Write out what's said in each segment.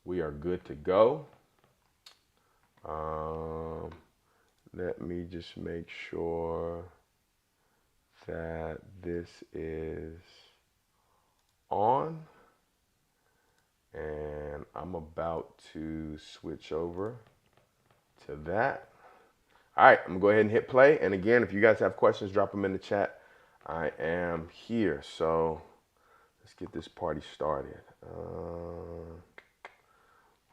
We are good to go. Let me just make sure that this is on, and I'm about to switch over to that. All right, I'm gonna go ahead and hit play. And again, if you guys have questions, drop them in the chat. I am here. So let's get this party started.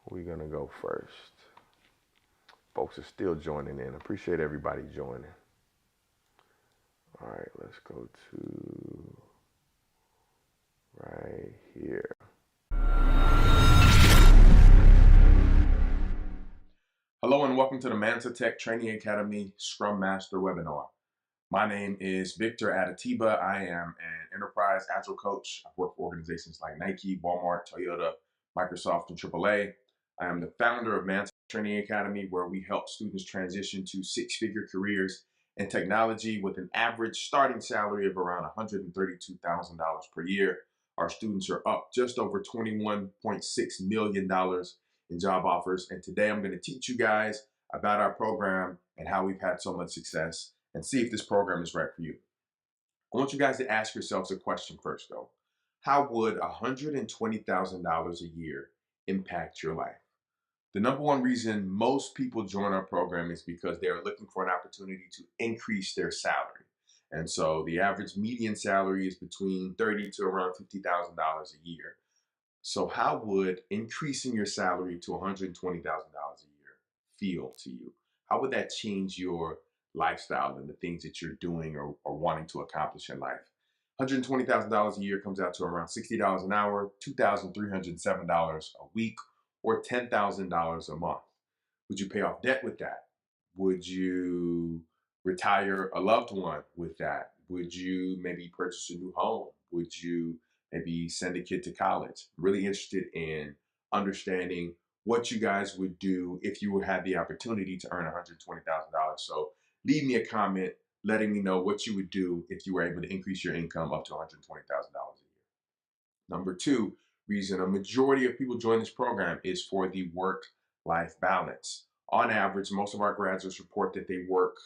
We're gonna go first. Folks are still joining in. Appreciate everybody joining. All right, let's go to right here. Hello and welcome to the MansaTek Training Academy Scrum Master webinar. My name is Victor Adetiba. I am an enterprise agile coach. I've worked for organizations like Nike, Walmart, Toyota, Microsoft, and AAA. I am the founder of MansaTek Training Academy, where we help students transition to six-figure careers in technology with an average starting salary of around $132,000 per year. Our students are up just over $21.6 million in job offers. And today I'm going to teach you guys about our program and how we've had so much success, and see if this program is right for you. I want you guys to ask yourselves a question first, though. How would $120,000 a year impact your life? The number one reason most people join our program is because they are looking for an opportunity to increase their salary. And so the average median salary is between $30,000 to around $50,000 a year. So how would increasing your salary to $120,000 a year feel to you? How would that change your lifestyle and the things that you're doing or wanting to accomplish in life? $120,000 a year comes out to around $60 an hour, $2,307 a week, or $10,000 a month. Would you pay off debt with that? Would you retire a loved one with that? Would you maybe purchase a new home? Would you maybe send a kid to college? I'm really interested in understanding what you guys would do if you had the opportunity to earn $120,000. So leave me a comment letting me know what you would do if you were able to increase your income up to $120,000 a year. Number two reason a majority of people join this program is for the work-life balance. On average, most of our graduates report that they work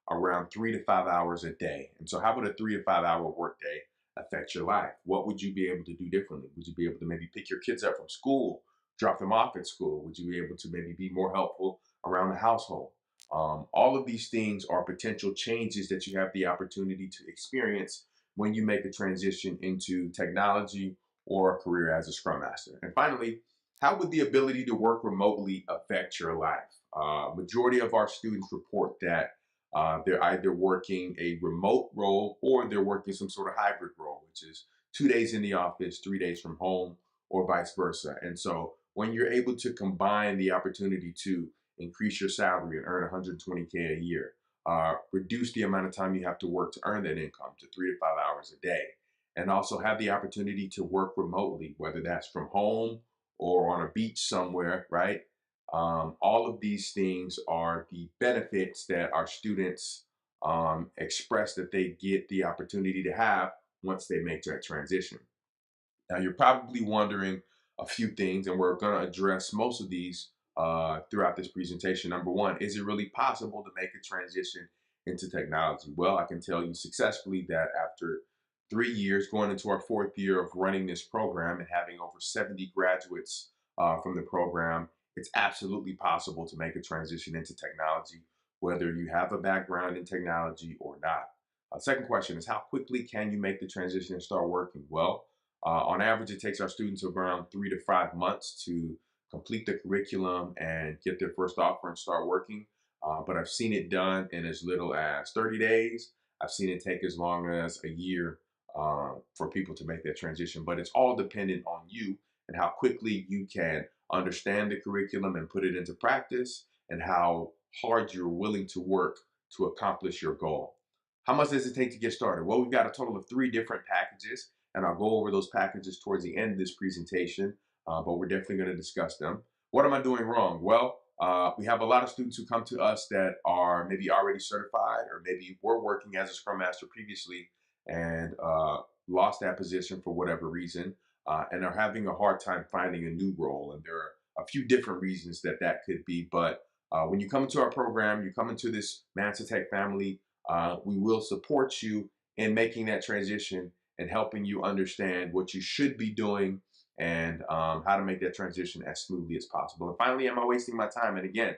around 3 to 5 hours a day. And so how would a 3 to 5 hour workday affect your life? What would you be able to do differently? Would you be able to maybe pick your kids up from school, drop them off at school? Would you be able to maybe be more helpful around the household? All of these things are potential changes that you have the opportunity to experience when you make a transition into technology or a career as a Scrum Master. And finally, how would the ability to work remotely affect your life? Majority of our students report that they're either working a remote role or they're working some sort of hybrid role, which is 2 days in the office, 3 days from home, or vice versa. And so when you're able to combine the opportunity to increase your salary and earn 120K a year, reduce the amount of time you have to work to earn that income to 3 to 5 hours a day, and also have the opportunity to work remotely, whether that's from home or on a beach somewhere, right? All of these things are the benefits that our students express that they get the opportunity to have once they make that transition. Now, you're probably wondering a few things, and we're going to address most of these throughout this presentation. Number one, is it really possible to make a transition into technology? Well, I can tell you successfully that after 3 years, going into our fourth year of running this program and having over 70 graduates from the program, it's absolutely possible to make a transition into technology, whether you have a background in technology or not. Second question is, how quickly can you make the transition and start working? Well, on average, it takes our students around 3 to 5 months to complete the curriculum and get their first offer and start working. But I've seen it done in as little as 30 days. I've seen it take as long as a year for people to make that transition. But it's all dependent on you and how quickly you can understand the curriculum and put it into practice, and how hard you're willing to work to accomplish your goal. How much does it take to get started? Well, we've got a total of 3 different packages, and I'll go over those packages towards the end of this presentation, but we're definitely going to discuss them. What am I doing wrong? Well, we have a lot of students who come to us that are maybe already certified, or maybe were working as a Scrum Master previously and lost that position for whatever reason, and are having a hard time finding a new role. And there are a few different reasons that could be. But when you come into our program, you come into this MansaTek family, we will support you in making that transition and helping you understand what you should be doing and how to make that transition as smoothly as possible. And finally, am I wasting my time? And again,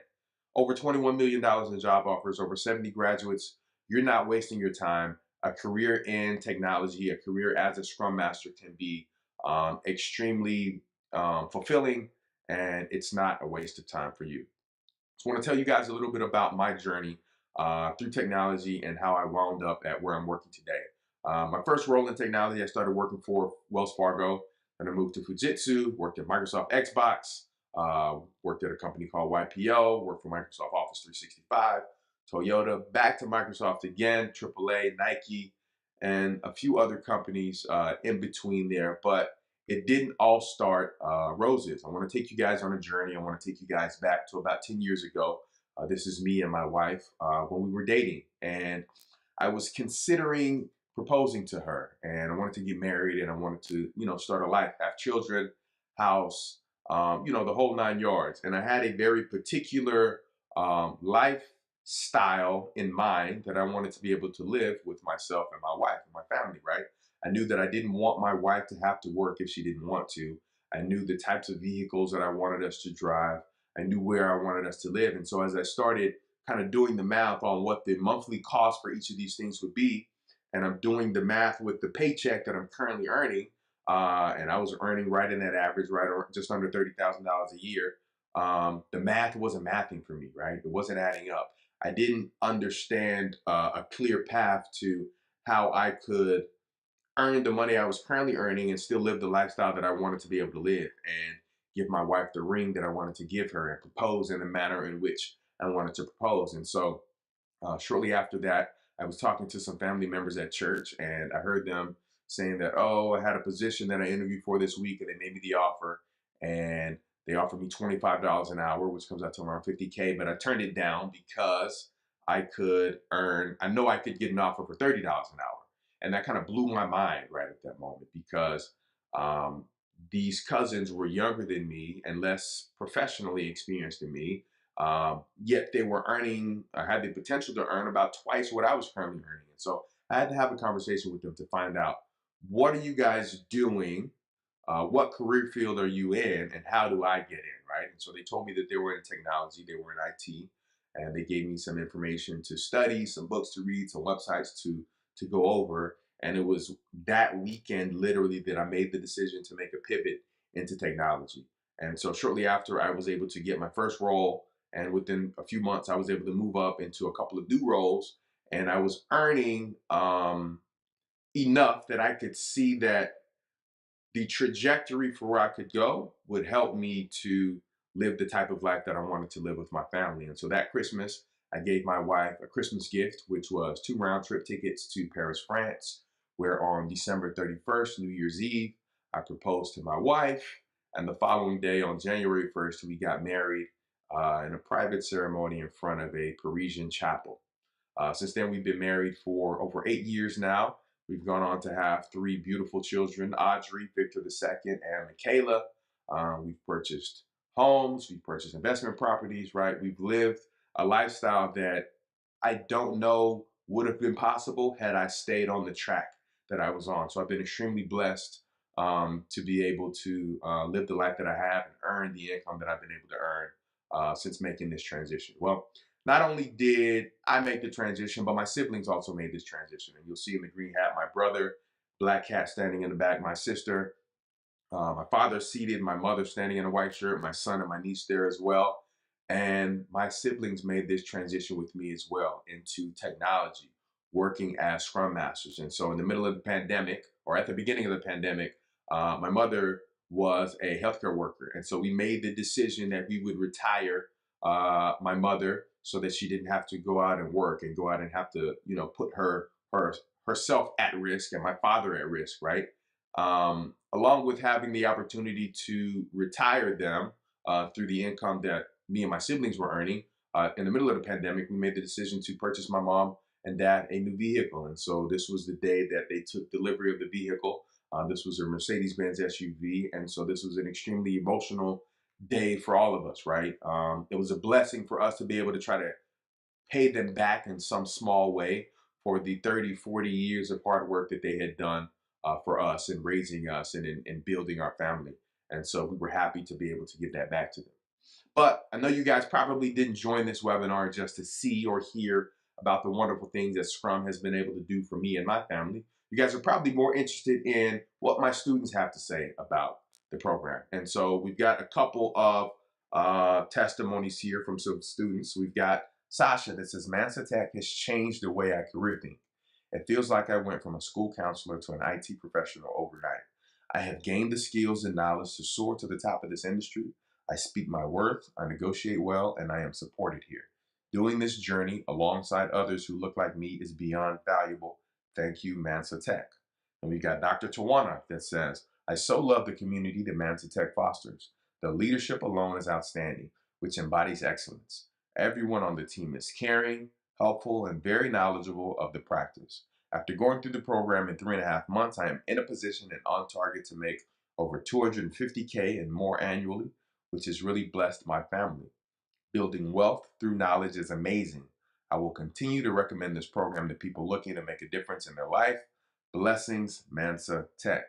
over $21 million in job offers, over 70 graduates. You're not wasting your time. A career in technology, a career as a Scrum Master can be extremely fulfilling, and it's not a waste of time for you. So I want to tell you guys a little bit about my journey through technology and how I wound up at where I'm working today. My first role in technology, I started working for Wells Fargo, and I moved to Fujitsu, worked at Microsoft Xbox, worked at a company called YPO, worked for Microsoft Office 365, Toyota, back to Microsoft again, AAA, Nike, and a few other companies in between there. But it didn't all start roses. I want to take you guys on a journey. I want to take you guys back to about 10 years ago. This is me and my wife when we were dating. And I was considering proposing to her. And I wanted to get married, and I wanted to, start a life, have children, house, the whole 9 yards. And I had a very particular lifestyle in mind that I wanted to be able to live with myself and my wife and my family, right? I knew that I didn't want my wife to have to work if she didn't want to. I knew the types of vehicles that I wanted us to drive. I knew where I wanted us to live. And so as I started kind of doing the math on what the monthly cost for each of these things would be, and I'm doing the math with the paycheck that I'm currently earning, and I was earning right in that average, right, or just under $30,000 a year. The math wasn't mathing for me, right? It wasn't adding up. I didn't understand a clear path to how I could earn the money I was currently earning and still live the lifestyle that I wanted to be able to live, and give my wife the ring that I wanted to give her and propose in the manner in which I wanted to propose. And so shortly after that, I was talking to some family members at church, and I heard them saying that, oh, I had a position that I interviewed for this week, and they made me the offer, and they offered me $25 an hour, which comes out to around 50K, but I turned it down because I know I could get an offer for $30 an hour. And that kind of blew my mind right at that moment, because um, these cousins were younger than me and less professionally experienced than me. Yet they were earning, had the potential to earn about twice what I was currently earning. And so I had to have a conversation with them to find out, what are you guys doing? What career field are you in, and how do I get in, right? And so they told me that they were in technology, they were in IT, and they gave me some information to study, some books to read, some websites to go over. And it was that weekend, literally, that I made the decision to make a pivot into technology. And so shortly after, I was able to get my first role, and within a few months, I was able to move up into a couple of new roles, and I was earning enough that I could see that the trajectory for where I could go would help me to live the type of life that I wanted to live with my family. And so that Christmas, I gave my wife a Christmas gift, which was 2 round trip tickets to Paris, France, where on December 31st, New Year's Eve, I proposed to my wife. And the following day, on January 1st, we got married in a private ceremony in front of a Parisian chapel. Since then, we've been married for over 8 years now. We've gone on to have 3 beautiful children, Audrey, Victor II, and Michaela. We've purchased homes, we've purchased investment properties, right? We've lived a lifestyle that I don't know would have been possible had I stayed on the track that I was on. So I've been extremely blessed to be able to live the life that I have and earn the income that I've been able to earn since making this transition. Well, not only did I make the transition, but my siblings also made this transition. And you'll see in the green hat, my brother, black cat standing in the back, my sister, my father seated, my mother standing in a white shirt, my son and my niece there as well. And my siblings made this transition with me as well into technology, working as Scrum Masters. And so in the middle of the pandemic, or at the beginning of the pandemic, my mother was a healthcare worker. And so we made the decision that we would retire my mother so that she didn't have to go out and work and go out and have to, put herself at risk and my father at risk, right? Along with having the opportunity to retire them through the income that me and my siblings were earning. In the middle of the pandemic, we made the decision to purchase my mom and dad a new vehicle. And so this was the day that they took delivery of the vehicle. This was a Mercedes-Benz SUV. And so this was an extremely emotional day for all of us, right? It was a blessing for us to be able to try to pay them back in some small way for the 30, 40 years of hard work that they had done for us in raising us and in building our family. And so we were happy to be able to give that back to them. But I know you guys probably didn't join this webinar just to see or hear about the wonderful things that Scrum has been able to do for me and my family. You guys are probably more interested in what my students have to say about the program. And so we've got a couple of testimonies here from some students. We've got Sasha that says, MansaTek has changed the way I career think. It feels like I went from a school counselor to an IT professional overnight. I have gained the skills and knowledge to soar to the top of this industry. I speak my worth, I negotiate well, and I am supported here. Doing this journey alongside others who look like me is beyond valuable. Thank you, MansaTek. And we got Dr. Tawana that says, I so love the community that MansaTek fosters. The leadership alone is outstanding, which embodies excellence. Everyone on the team is caring, helpful, and very knowledgeable of the practice. After going through the program in 3.5 months, I am in a position and on target to make over $250K and more annually, which has really blessed my family. Building wealth through knowledge is amazing. I will continue to recommend this program to people looking to make a difference in their life. Blessings, MansaTek.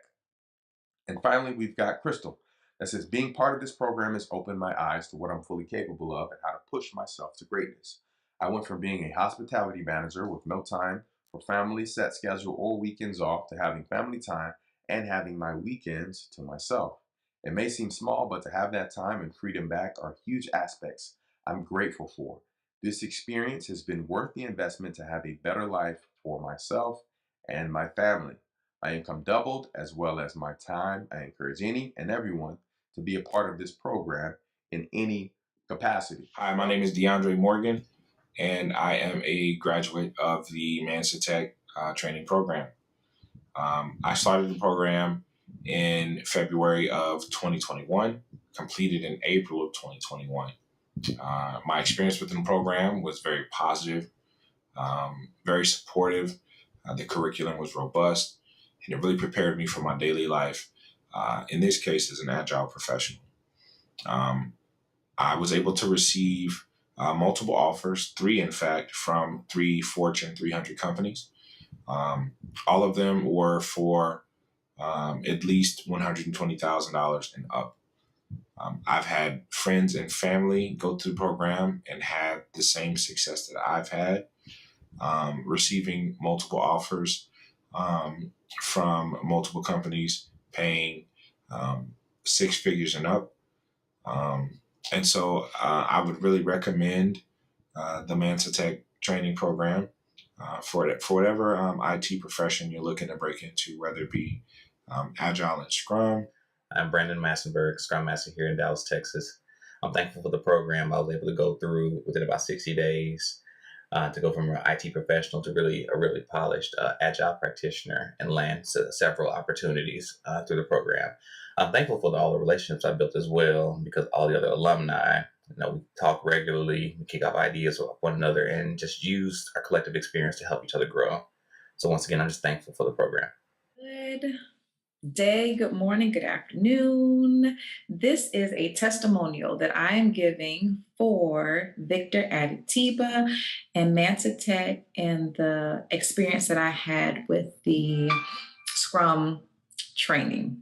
And finally, we've got Crystal that says, being part of this program has opened my eyes to what I'm fully capable of and how to push myself to greatness. I went from being a hospitality manager with no time for family, set schedule, or weekends off to having family time and having my weekends to myself. It may seem small, but to have that time and freedom back are huge aspects I'm grateful for. This experience has been worth the investment to have a better life for myself and my family. My income doubled as well as my time. I encourage any and everyone to be a part of this program in any capacity. Hi, my name is DeAndre Morgan, and I am a graduate of the MansaTek training program. I started the program in February of 2021, completed in April of 2021. My experience within the program was very positive, very supportive. The curriculum was robust, and it really prepared me for my daily life, in this case as an agile professional. I was able to receive multiple offers, 3 in fact, from 3 Fortune 300 companies. All of them were for at least $120,000 and up. I've had friends and family go through the program and had the same success that I've had, receiving multiple offers from multiple companies paying 6 figures and up. And so I would really recommend the MansaTek training program for whatever IT profession you're looking to break into, whether it be Agile and Scrum. I'm Brandon Massenberg, Scrum Master here in Dallas, Texas. I'm thankful for the program. I was able to go through within about 60 days to go from an IT professional to a really polished Agile practitioner and land several opportunities through the program. I'm thankful for all the relationships I built as well, because all the other alumni, we talk regularly, we kick off ideas with one another, and just use our collective experience to help each other grow. So once again, I'm just thankful for the program. Good day, good morning, good afternoon. This is a testimonial that I am giving for Victor Adetiba and MansaTek and the experience that I had with the Scrum training.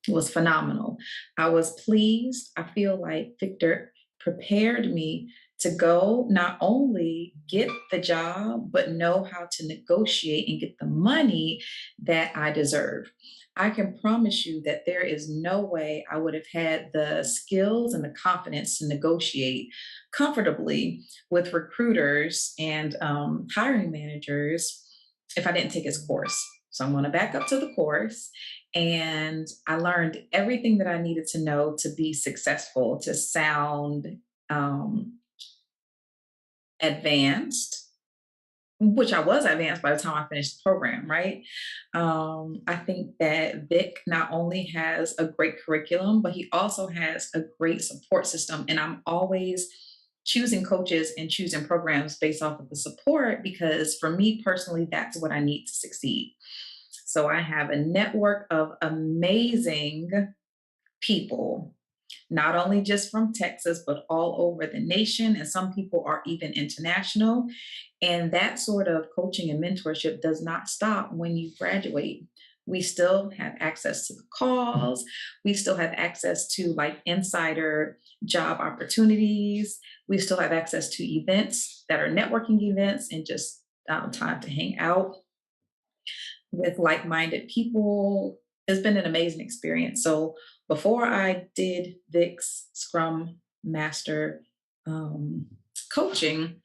It was phenomenal. I was pleased. I feel like Victor prepared me to go not only get the job, but know how to negotiate and get the money that I deserve. I can promise you that there is no way I would have had the skills and the confidence to negotiate comfortably with recruiters and hiring managers if I didn't take his course. So I'm going to back up to the course. And I learned everything that I needed to know to be successful, to sound advanced, which I was advanced by the time I finished the program, right? I think that Vic not only has a great curriculum, but he also has a great support system. And I'm always choosing coaches and choosing programs based off of the support, because for me personally, that's what I need to succeed. So I have a network of amazing people not only just from Texas, but all over the nation. And some people are even international. And that sort of coaching and mentorship does not stop when you graduate. We still have access to the calls. We still have access to like insider job opportunities. We still have access to events that are networking events and just time to hang out with like-minded people. It's been an amazing experience. So before I did Vic's Scrum Master um, coaching,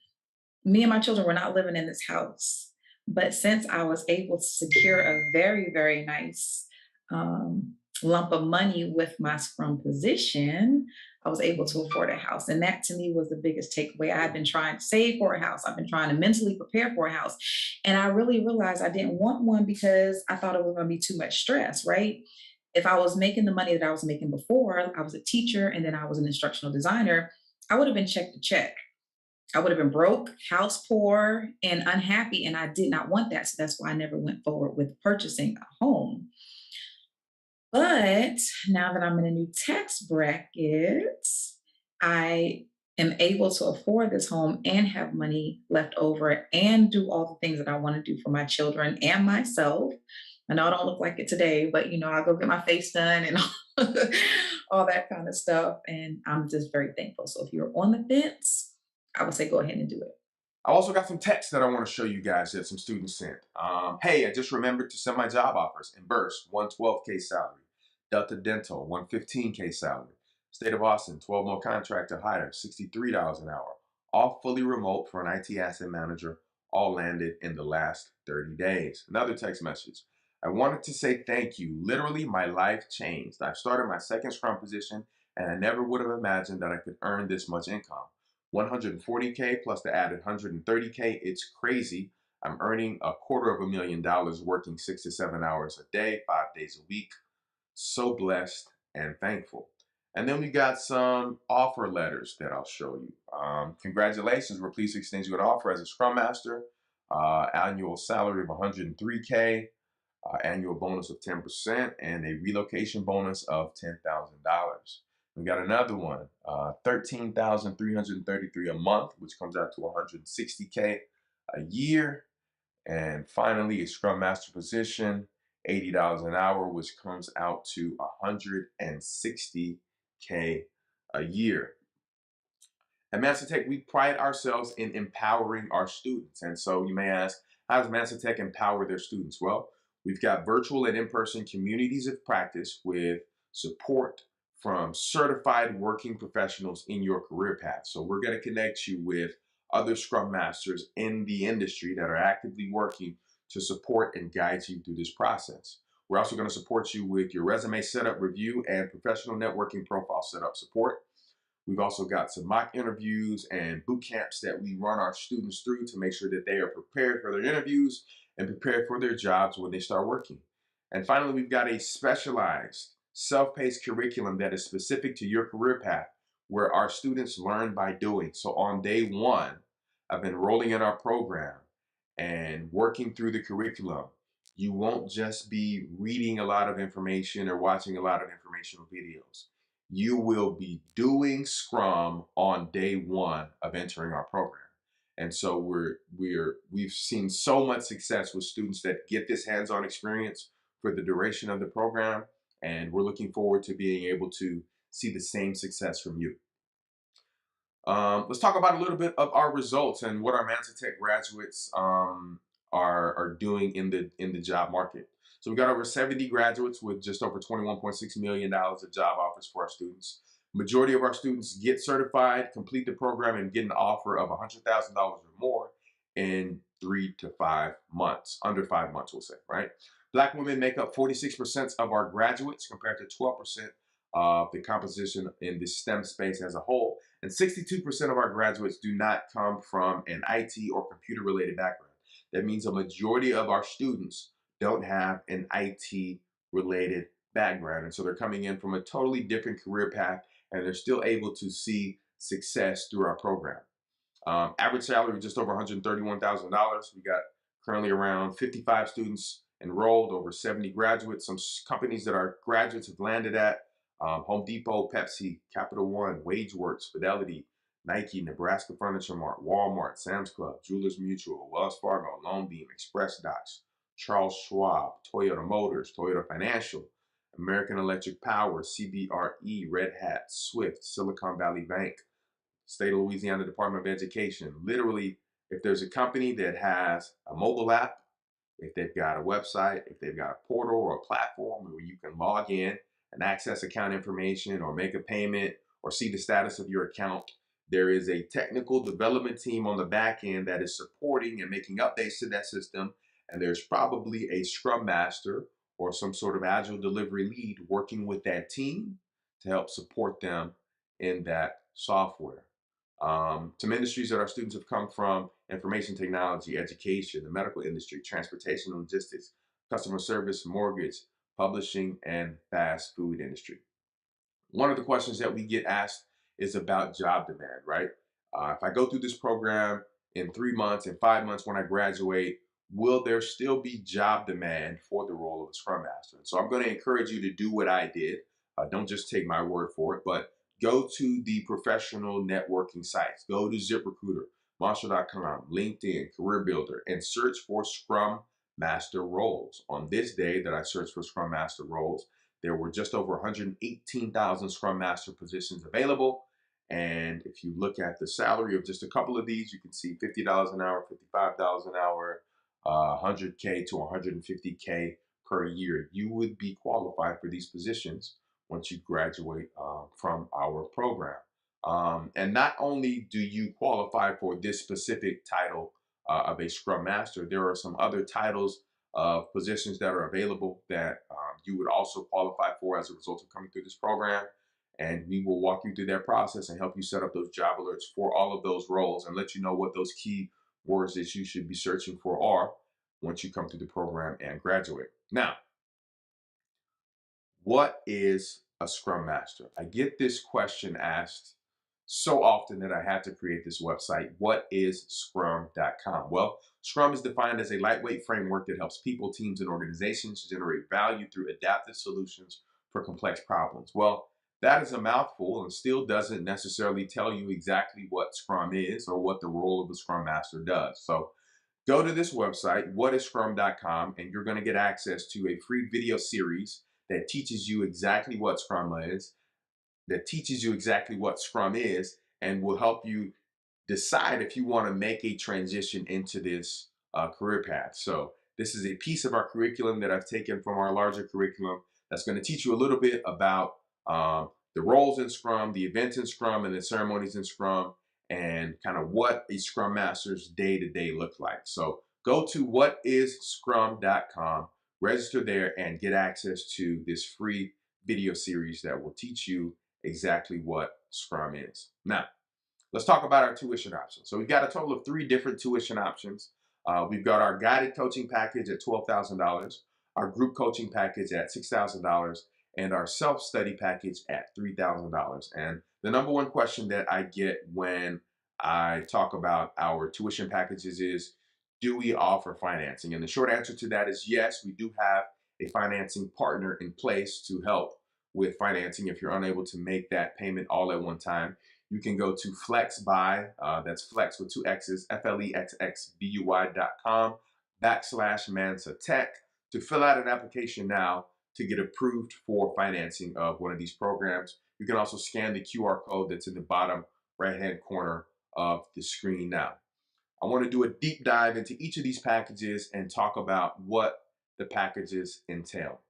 me and my children were not living in this house. But since I was able to secure a very, very nice lump of money with my Scrum position, I was able to afford a house. And that to me was the biggest takeaway. I've been trying to save for a house. I've been trying to mentally prepare for a house. And I really realized I didn't want one because I thought it was going to be too much stress, right? If I was making the money that I was making before, I was a teacher and then I was an instructional designer, I would have been check to check. I would have been broke, house poor, and unhappy. And I did not want that. So that's why I never went forward with purchasing a home. But now that I'm in a new tax bracket, I am able to afford this home and have money left over and do all the things that I want to do for my children and myself. I know I don't look like it today, but I'll go get my face done and all that kind of stuff. And I'm just very thankful. So if you're on the fence, I would say go ahead and do it. I also got some text that I want to show you guys that some students sent. Hey, I just remembered to send my job offers in Burst, 112K salary. Delta Dental, 115K salary. State of Austin, 12 more contract to hire, $63 an hour. All fully remote for an IT asset manager, all landed in the last 30 days. Another text message. I wanted to say thank you. Literally, my life changed. I've started my second Scrum position, and I never would have imagined that I could earn this much income. 140K plus the added 130K, it's crazy. I'm earning $250,000 working 6 to 7 hours a day, 5 days a week. So blessed and thankful. And then we got some offer letters that I'll show you. Congratulations, we're pleased to extend you an offer as a Scrum Master. Annual salary of 103K, annual bonus of 10%, and a relocation bonus of $10,000. We got another one, $13,333 a month, which comes out to 160K a year. And finally, a Scrum Master position, $80 an hour, which comes out to 160K a year. At MansaTek, we pride ourselves in empowering our students. And so you may ask, how does MansaTek empower their students? Well, we've got virtual and in-person communities of practice with support from certified working professionals in your career path. So we're going to connect you with other Scrum Masters in the industry that are actively working to support and guide you through this process. We're also going to support you with your resume setup review and professional networking profile setup support. We've also got some mock interviews and boot camps that we run our students through to make sure that they are prepared for their interviews and prepared for their jobs when they start working. And finally, we've got a specialized self-paced curriculum that is specific to your career path where our students learn by doing. So on day one of enrolling in our program and working through the curriculum, you won't just be reading a lot of information or watching a lot of informational videos. You will be doing Scrum on day one of entering our program. And so we've seen so much success with students that get this hands-on experience for the duration of the program, and we're looking forward to being able to see the same success from you. Let's talk about a little bit of our results and what our MansaTek graduates are doing in the job market. So we got over 70 graduates with just over $21.6 million of job offers for our students. Majority of our students get certified, complete the program, and get an offer of $100,000 or more in 3 to 5 months, under 5 months, we'll say, right? Black women make up 46% of our graduates compared to 12% of the composition in the STEM space as a whole. And 62% of our graduates do not come from an IT or computer-related background. That means a majority of our students don't have an IT-related background. And so they're coming in from a totally different career path, and they're still able to see success through our program. Average salary just over $131,000. We got currently around 55 students enrolled, over 70 graduates. Some companies that our graduates have landed at Home Depot, Pepsi, Capital One, WageWorks, Fidelity, Nike, Nebraska Furniture Mart, Walmart, Sam's Club, Jewelers Mutual, Wells Fargo, Lone Beam, Express Docs, Charles Schwab, Toyota Motors, Toyota Financial, American Electric Power, CBRE, Red Hat, Swift, Silicon Valley Bank, State of Louisiana Department of Education. Literally, if there's a company that has a mobile app, if they've got a website, if they've got a portal or a platform where you can log in and access account information or make a payment or see the status of your account, there is a technical development team on the back end that is supporting and making updates to that system. And there's probably a Scrum Master or some sort of Agile delivery lead working with that team to help support them in that software. Some industries that our students have come from: information technology, education, the medical industry, transportation and logistics, customer service, mortgage, publishing, and fast food industry. One of the questions that we get asked is about job demand, right? If I go through this program in 3 months, in 5 months when I graduate, will there still be job demand for the role of a Scrum Master? And so I'm going to encourage you to do what I did. Don't just take my word for it, but go to the professional networking sites. Go to ZipRecruiter, Monster.com, LinkedIn, Career Builder, and search for Scrum Master roles. On this day that I searched for Scrum Master roles, there were just over 118,000 Scrum Master positions available. And if you look at the salary of just a couple of these, you can see $50 an hour, $55 an hour, 100K to 150K per year. You would be qualified for these positions once you graduate from our program. And not only do you qualify for this specific title of a Scrum Master, there are some other titles of positions that are available that you would also qualify for as a result of coming through this program. And we will walk you through that process and help you set up those job alerts for all of those roles and let you know what those key words that you should be searching for are once you come through the program and graduate. Now, what is a Scrum Master? I get this question asked so often that I had to create this website. What is Scrum.com? Well, Scrum is defined as a lightweight framework that helps people, teams, and organizations generate value through adaptive solutions for complex problems. Well, that is a mouthful and still doesn't necessarily tell you exactly what Scrum is or what the role of a Scrum Master does. So go to this website, whatisScrum.com, and you're going to get access to a free video series that teaches you exactly what Scrum is, and will help you decide if you want to make a transition into this career path. So this is a piece of our curriculum that I've taken from our larger curriculum that's going to teach you a little bit about the roles in Scrum, the events in Scrum, and the ceremonies in Scrum, and kind of what a Scrum Master's day-to-day look like. So go to whatisScrum.com, register there, and get access to this free video series that will teach you exactly what Scrum is. Now, let's talk about our tuition options. So we've got a total of 3 different tuition options. We've got our guided coaching package at $12,000, our group coaching package at $6,000, and our self-study package at $3,000. And the number one question that I get when I talk about our tuition packages is, do we offer financing? And the short answer to that is yes, we do have a financing partner in place to help with financing if you're unable to make that payment all at one time. You can go to FlexBuy, that's Flex with 2 X's, FLEXXBUY.com/MansaTech to fill out an application now to get approved for financing of one of these programs. You can also scan the QR code that's in the bottom right-hand corner of the screen now. I want to do a deep dive into each of these packages and talk about what the packages entail.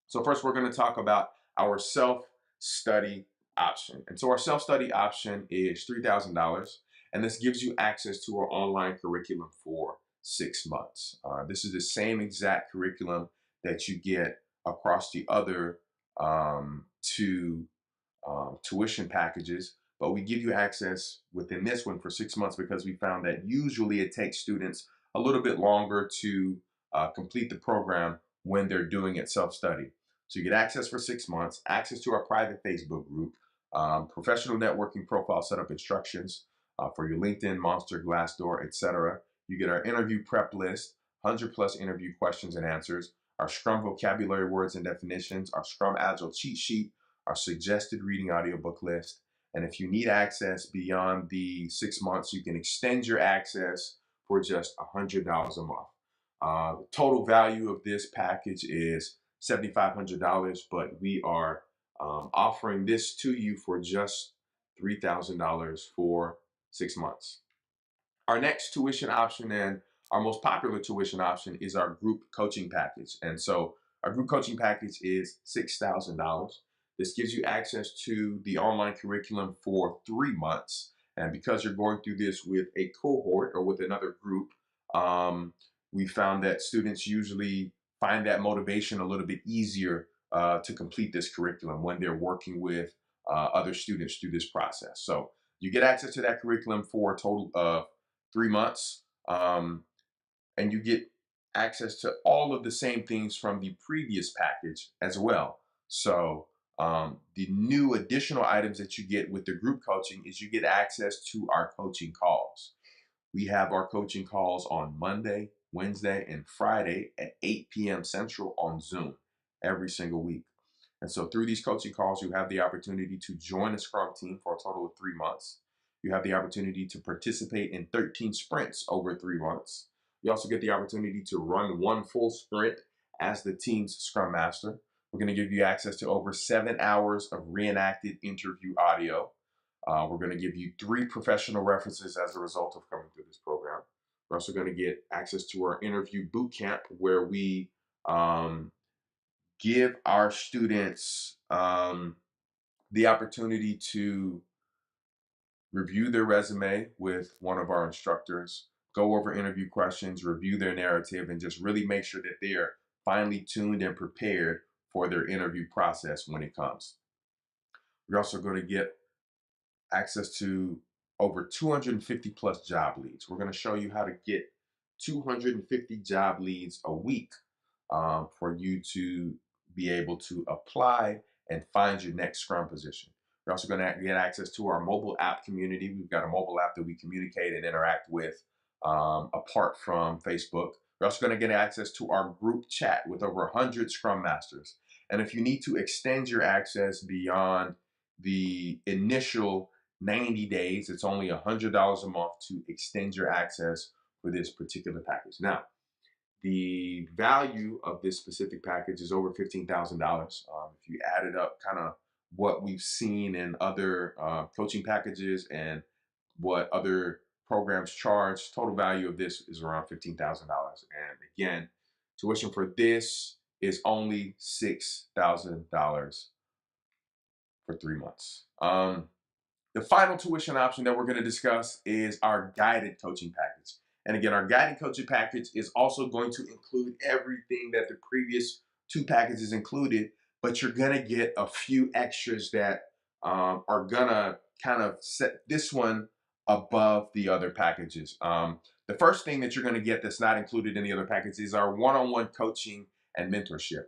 So first, we're going to talk about our self-study option. And so our self-study option is $3,000, and this gives you access to our online curriculum for 6 months. This is the same exact curriculum that you get across the other 2 tuition packages, but we give you access within this one for 6 months because we found that usually it takes students a little bit longer to complete the program when they're doing it self-study. So you get access for 6 months, access to our private Facebook group, professional networking profile setup instructions for your LinkedIn, Monster, Glassdoor, etc. You get our interview prep list, 100+ interview questions and answers, our Scrum vocabulary words and definitions, our Scrum Agile cheat sheet, our suggested reading audiobook list. And if you need access beyond the 6 months, you can extend your access for just $100 a month. The total value of this package is $7,500, but we are offering this to you for just $3,000 for 6 months. Our next tuition option and our most popular tuition option is our group coaching package. And so our group coaching package is $6,000. This gives you access to the online curriculum for 3 months. And because you're going through this with a cohort or with another group, we found that students usually find that motivation a little bit easier to complete this curriculum when they're working with other students through this process. So you get access to that curriculum for a total of 3 months, and you get access to all of the same things from the previous package as well. So the new additional items that you get with the group coaching is you get access to our coaching calls. We have our coaching calls on Monday, Wednesday, and Friday at 8 p.m. Central on Zoom every single week. And so through these coaching calls, you have the opportunity to join a Scrum team for a total of 3 months. You have the opportunity to participate in 13 sprints over 3 months. You also get the opportunity to run one full sprint as the team's Scrum Master. We're going to give you access to over 7 hours of reenacted interview audio. We're going to give you 3 professional references as a result of coming through this program. We're also going to get access to our interview boot camp, where we give our students the opportunity to review their resume with one of our instructors, go over interview questions, review their narrative, and just really make sure that they are finely tuned and prepared for their interview process when it comes. We're also going to get access to over 250 plus job leads. We're going to show you how to get 250 job leads a week for you to be able to apply and find your next Scrum position. We're also going to get access to our mobile app community. We've got a mobile app that we communicate and interact with apart from Facebook. We're also going to get access to our group chat with over 100 Scrum Masters. And if you need to extend your access beyond the initial 90 days, it's only $100 a month to extend your access for this particular package. Now, the value of this specific package is over $15,000. If you added up kind of what we've seen in other coaching packages and what other programs charge, total value of this is around $15,000. And again, tuition for this is only $6,000 for 3 months. The final tuition option that we're going to discuss is our guided coaching package. And again, our guided coaching package is also going to include everything that the previous 2 packages included, but you're going to get a few extras that are going to kind of set this one above the other packages. The first thing that you're going to get that's not included in the other packages is our one-on-one coaching and mentorship.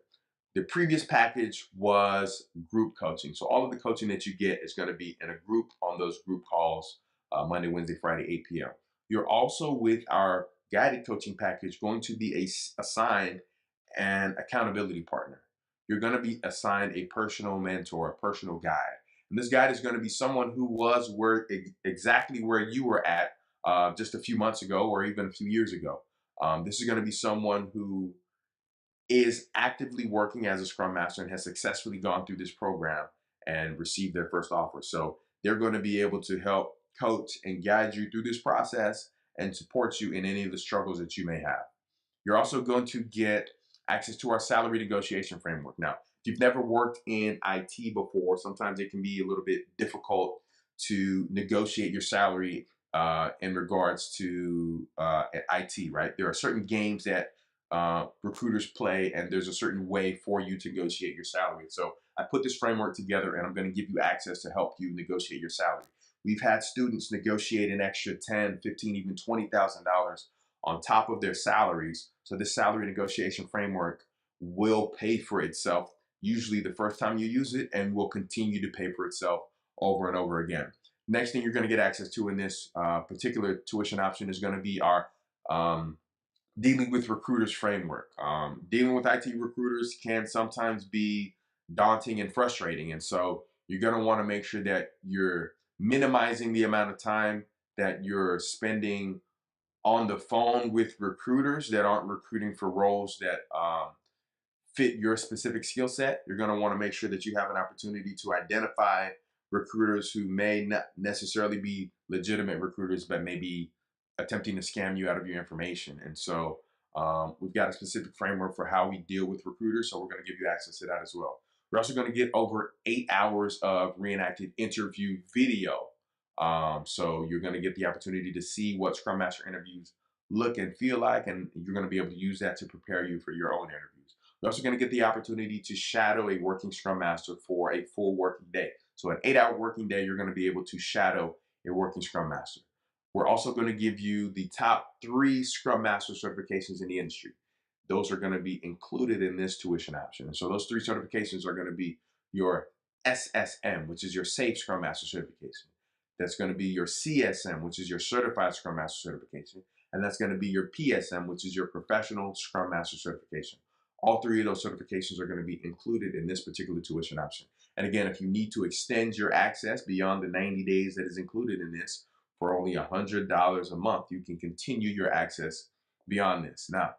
The previous package was group coaching. So all of the coaching that you get is going to be in a group on those group calls Monday, Wednesday, Friday, 8 p.m. You're also, with our guided coaching package, going to be assigned an accountability partner. You're going to be assigned a personal mentor, a personal guide. And this guide is going to be someone who was exactly where you were at just a few months ago or even a few years ago. This is going to be someone who is actively working as a Scrum Master and has successfully gone through this program and received their first offer. So they're going to be able to help coach and guide you through this process and support you in any of the struggles that you may have. You're also going to get access to our salary negotiation framework. Now, if you've never worked in IT before, sometimes it can be a little bit difficult to negotiate your salary in regards to IT, right? There are certain games that recruiters play, and there's a certain way for you to negotiate your salary. So I put this framework together, and I'm going to give you access to help you negotiate your salary. We've had students negotiate an extra $10, $15, even $20,000 on top of their salaries. So this salary negotiation framework will pay for itself, usually the first time you use it, and will continue to pay for itself over and over again. Next thing you're going to get access to in this particular tuition option is going to be our dealing with recruiters framework. Dealing with IT recruiters can sometimes be daunting and frustrating. And so you're going to want to make sure that you're minimizing the amount of time that you're spending on the phone with recruiters that aren't recruiting for roles that fit your specific skill set. You're going to want to make sure that you have an opportunity to identify recruiters who may not necessarily be legitimate recruiters, but may be attempting to scam you out of your information. And so we've got a specific framework for how we deal with recruiters. So we're going to give you access to that as well. We're also going to get over 8 hours of reenacted interview video. So you're going to get the opportunity to see what Scrum Master interviews look and feel like, and you're going to be able to use that to prepare you for your own interviews. You're also going to get the opportunity to shadow a working Scrum Master for a full working day. So an 8-hour working day, you're going to be able to shadow a working Scrum Master. We're also going to give you the top 3 Scrum Master certifications in the industry. Those are going to be included in this tuition option. And so those 3 certifications are going to be your SSM, which is your Safe Scrum Master certification. That's going to be your CSM, which is your Certified Scrum Master certification. And that's going to be your PSM, which is your Professional Scrum Master certification. All 3 of those certifications are going to be included in this particular tuition option. And again, if you need to extend your access beyond the 90 days that is included in this for only $100 a month, you can continue your access beyond this. Now,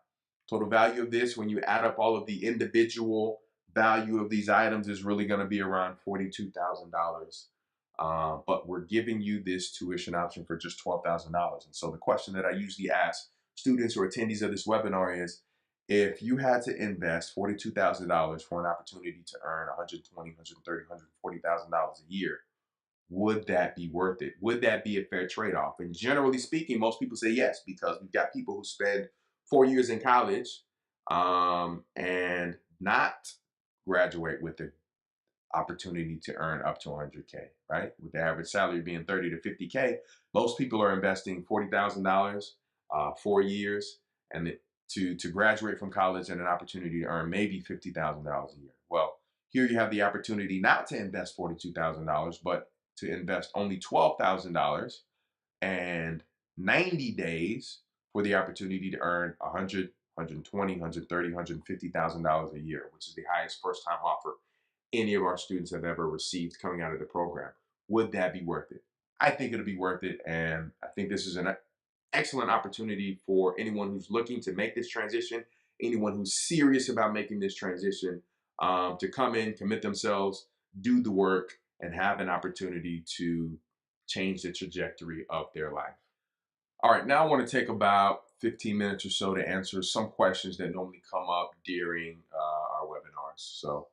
total value of this, when you add up all of the individual value of these items, is really going to be around $42,000. But we're giving you this tuition option for just $12,000. And so the question that I usually ask students or attendees of this webinar is, if you had to invest $42,000 for an opportunity to earn $120,000, $130,000, $140,000 a year, would that be worth it? Would that be a fair trade-off? And generally speaking, most people say yes, because we've got people who spend 4 years in college and not graduate with the opportunity to earn up to 100K, right? With the average salary being 30 to 50K, most people are investing $40,000, 4 years, and to graduate from college and an opportunity to earn maybe $50,000 a year. Well, here you have the opportunity not to invest $42,000, but to invest only $12,000 and 90 days for the opportunity to earn $100,000, $120,000, $130,000, $150,000 a year, which is the highest first-time offer any of our students have ever received coming out of the program. Would that be worth it? I think it'll be worth it, and I think this is an excellent opportunity for anyone who's looking to make this transition, anyone who's serious about making this transition, to come in, commit themselves, do the work, and have an opportunity to change the trajectory of their life. All right, now I want to take about 15 minutes or so to answer some questions that normally come up during our webinars. So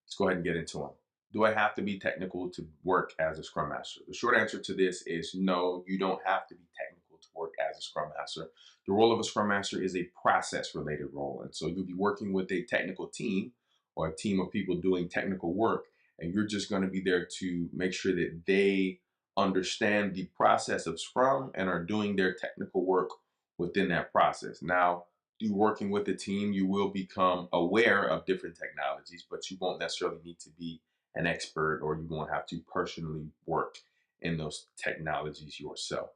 let's go ahead and get into them. Do I have to be technical to work as a Scrum Master? The short answer to this is no, you don't have to be technical to work as a Scrum Master. The role of a Scrum Master is a process-related role. And so you'll be working with a technical team or a team of people doing technical work, and you're just going to be there to make sure that they understand the process of Scrum and are doing their technical work within that process. Now, through working with the team, you will become aware of different technologies, but you won't necessarily need to be an expert, or you won't have to personally work in those technologies yourself.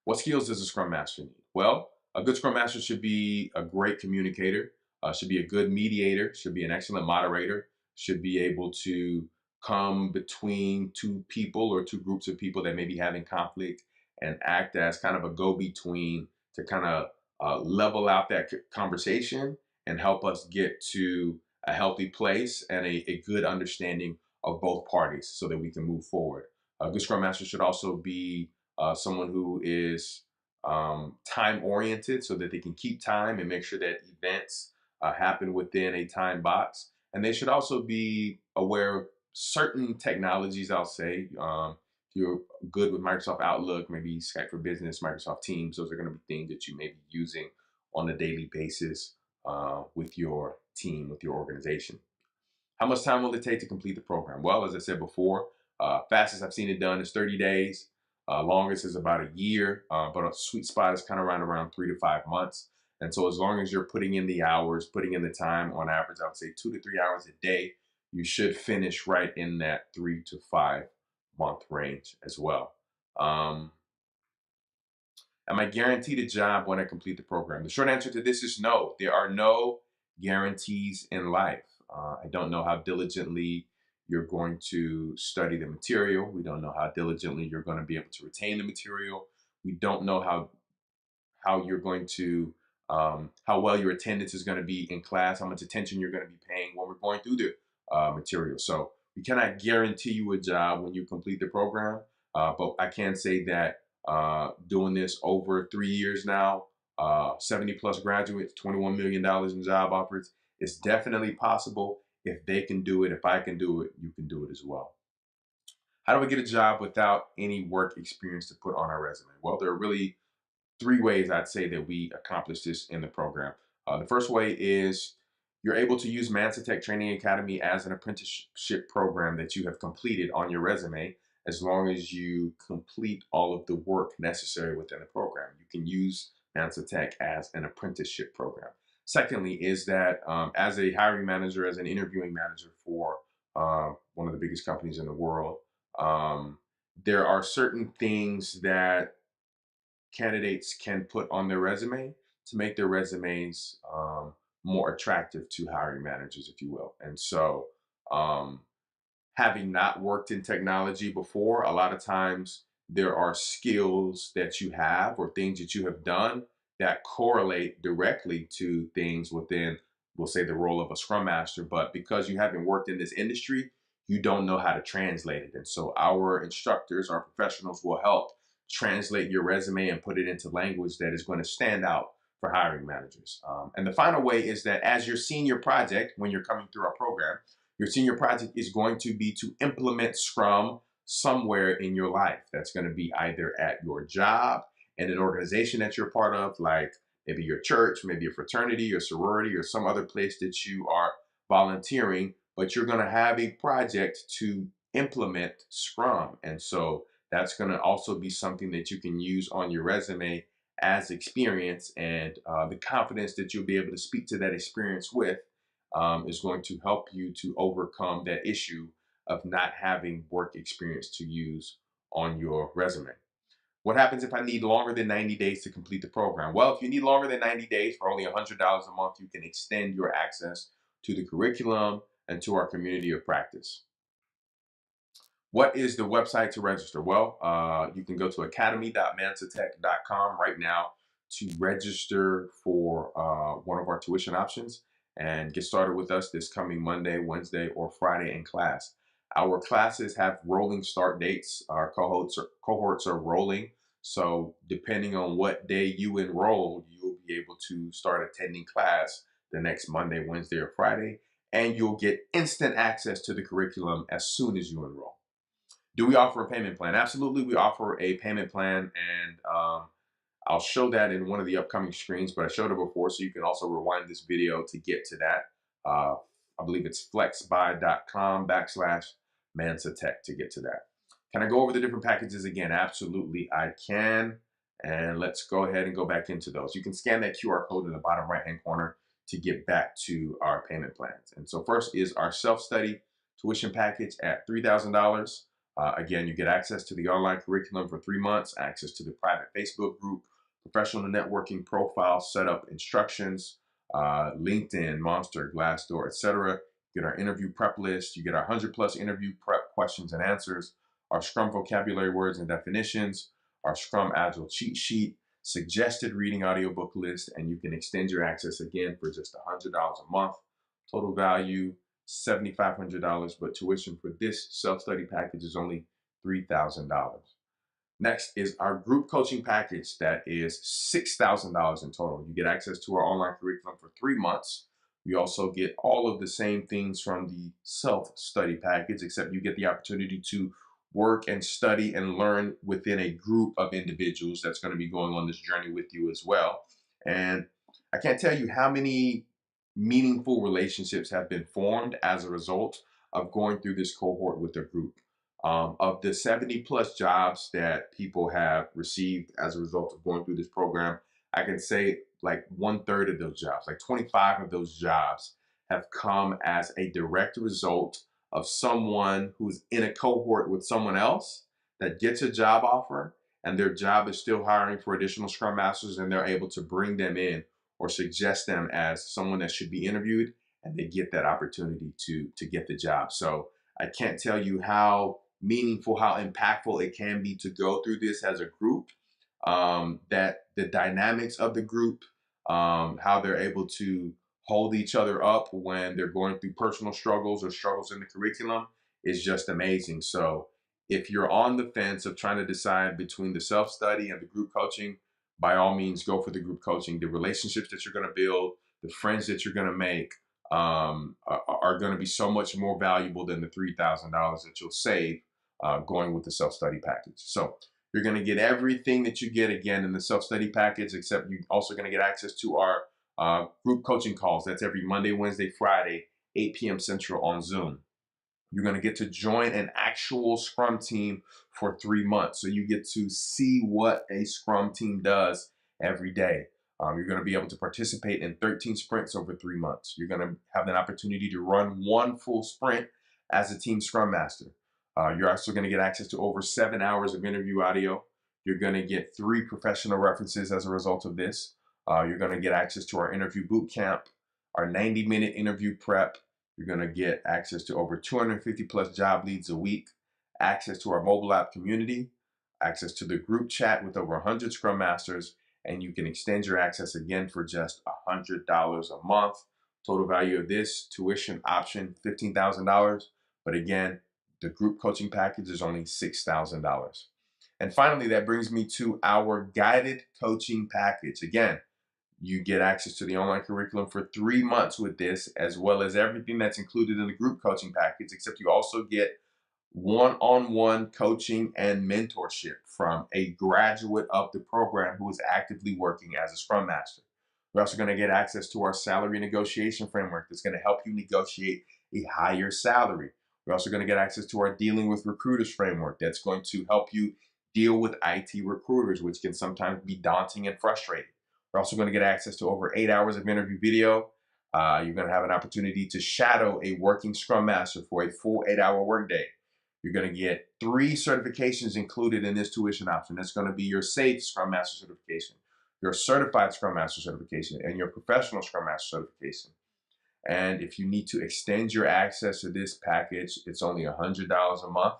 What skills does a Scrum Master need? Well, a good Scrum Master should be a great communicator, should be a good mediator, should be an excellent moderator, should be able to come between 2 people or 2 groups of people that may be having conflict and act as kind of a go-between to kind of level out that conversation and help us get to a healthy place and a good understanding of both parties so that we can move forward. A good Scrum Master should also be someone who is time-oriented so that they can keep time and make sure that events happen within a time box. And they should also be aware of certain technologies, I'll say. If you're good with Microsoft Outlook, maybe Skype for Business, Microsoft Teams, those are going to be things that you may be using on a daily basis with your team, with your organization. How much time will it take to complete the program? Well, as I said before, fastest I've seen it done is 30 days. Longest is about a year, but a sweet spot is kind of around 3 to 5 months. And so as long as you're putting in the hours, putting in the time, on average, I would say 2 to 3 hours a day, you should finish right in that 3 to 5 month range as well. Am I guaranteed a job when I complete the program? The short answer to this is no. There are no guarantees in life. I don't know how diligently you're going to study the material. We don't know how diligently you're going to be able to retain the material. We don't know how you're going to how well your attendance is going to be in class, how much attention you're going to be paying when we're going through the material. So we cannot guarantee you a job when you complete the program, but I can say that doing this over 3 years now, 70 plus graduates, $21 million in job offers, it's definitely possible. If they can do it, if I can do it, you can do it as well. How do we get a job without any work experience to put on our resume? Well, there are really 3 ways I'd say that we accomplish this in the program. The first way is you're able to use MansaTek Training Academy as an apprenticeship program that you have completed on your resume, as long as you complete all of the work necessary within the program. You can use MansaTek as an apprenticeship program. Secondly, is that as a hiring manager, as an interviewing manager for one of the biggest companies in the world, there are certain things that candidates can put on their resume to make their resumes more attractive to hiring managers, if you will. And so, having not worked in technology before, a lot of times there are skills that you have or things that you have done that correlate directly to things within, we'll say, the role of a scrum master. But because you haven't worked in this industry, you don't know how to translate it. And so our instructors, our professionals will help translate your resume and put it into language that is going to stand out for hiring managers. And the final way is that as your senior project, when you're coming through our program, your senior project is going to be to implement Scrum somewhere in your life. That's going to be either at your job, in an organization that you're part of, like maybe your church, maybe a fraternity or sorority or some other place that you are volunteering, but you're going to have a project to implement Scrum. And so that's going to also be something that you can use on your resume as experience, and the confidence that you'll be able to speak to that experience with is going to help you to overcome that issue of not having work experience to use on your resume. What happens if I need longer than 90 days to complete the program? Well, if you need longer than 90 days for only $100 a month, you can extend your access to the curriculum and to our community of practice. What is the website to register? Well, you can go to academy.mansatek.com right now to register for one of our tuition options and get started with us this coming Monday, Wednesday, or Friday in class. Our classes have rolling start dates. Our cohorts are rolling. So depending on what day you enroll, you'll be able to start attending class the next Monday, Wednesday, or Friday, and you'll get instant access to the curriculum as soon as you enroll. Do we offer a payment plan? Absolutely, we offer a payment plan, and I'll show that in one of the upcoming screens, but I showed it before, so you can also rewind this video to get to that. I believe it's flexbuy.com/MansaTek to get to that. Can I go over the different packages again? Absolutely, I can. And let's go ahead and go back into those. You can scan that QR code in the bottom right-hand corner to get back to our payment plans. And so first is our self-study tuition package at $3,000. Again, you get access to the online curriculum for 3 months, access to the private Facebook group, professional networking profile, setup instructions, LinkedIn, Monster, Glassdoor, etc. You get our interview prep list. You get our 100+ interview prep questions and answers, our Scrum vocabulary words and definitions, our Scrum Agile cheat sheet, suggested reading audiobook list, and you can extend your access again for just $100 a month. Total value $7,500, but tuition for this self-study package is only $3,000. Next is our group coaching package that is $6,000 in total. You get access to our online curriculum for 3 months. You also get all of the same things from the self-study package, except you get the opportunity to work and study and learn within a group of individuals that's going to be going on this journey with you as well. And I can't tell you how many meaningful relationships have been formed as a result of going through this cohort with a group. Of the 70+ jobs that people have received as a result of going through this program, I can say like 1/3 of those jobs, like 25 of those jobs, have come as a direct result of someone who's in a cohort with someone else that gets a job offer, and their job is still hiring for additional Scrum Masters, and they're able to bring them in or suggest them as someone that should be interviewed, and they get that opportunity to get the job. So I can't tell you how meaningful, how impactful it can be to go through this as a group, that the dynamics of the group, how they're able to hold each other up when they're going through personal struggles or struggles in the curriculum is just amazing. So if you're on the fence of trying to decide between the self-study and the group coaching, by all means, go for the group coaching. The relationships that you're going to build, the friends that you're going to make, are going to be so much more valuable than the $3,000 that you'll save going with the self-study package. So you're going to get everything that you get again in the self-study package, except you're also going to get access to our group coaching calls. That's every Monday, Wednesday, Friday, 8 p.m. Central on Zoom. You're going to get to join an actual Scrum team for 3 months. So you get to see what a Scrum team does every day. You're going to be able to participate in 13 sprints over 3 months. You're going to have an opportunity to run one full sprint as a team Scrum Master. You're also going to get access to over 7 hours of interview audio. You're going to get 3 professional references as a result of this. You're going to get access to our interview boot camp, our 90-minute interview prep. You're going to get access to over 250 plus job leads a week, access to our mobile app community, access to the group chat with over 100 Scrum Masters, and you can extend your access again for just $100 a month. Total value of this tuition option, $15,000. But again, the group coaching package is only $6,000. And finally, that brings me to our guided coaching package. Again, you get access to the online curriculum for 3 months with this, as well as everything that's included in the group coaching package, except you also get one-on-one coaching and mentorship from a graduate of the program who is actively working as a Scrum Master. We're also going to get access to our salary negotiation framework that's going to help you negotiate a higher salary. We're also going to get access to our dealing with recruiters framework that's going to help you deal with IT recruiters, which can sometimes be daunting and frustrating. We're also going to get access to over 8 hours of interview video. You're going to have an opportunity to shadow a working Scrum Master for a full 8-hour workday. You're going to get 3 certifications included in this tuition option. That's going to be your SAFE Scrum Master certification, your Certified Scrum Master certification, and your Professional Scrum Master certification. And if you need to extend your access to this package, it's only $100 a month.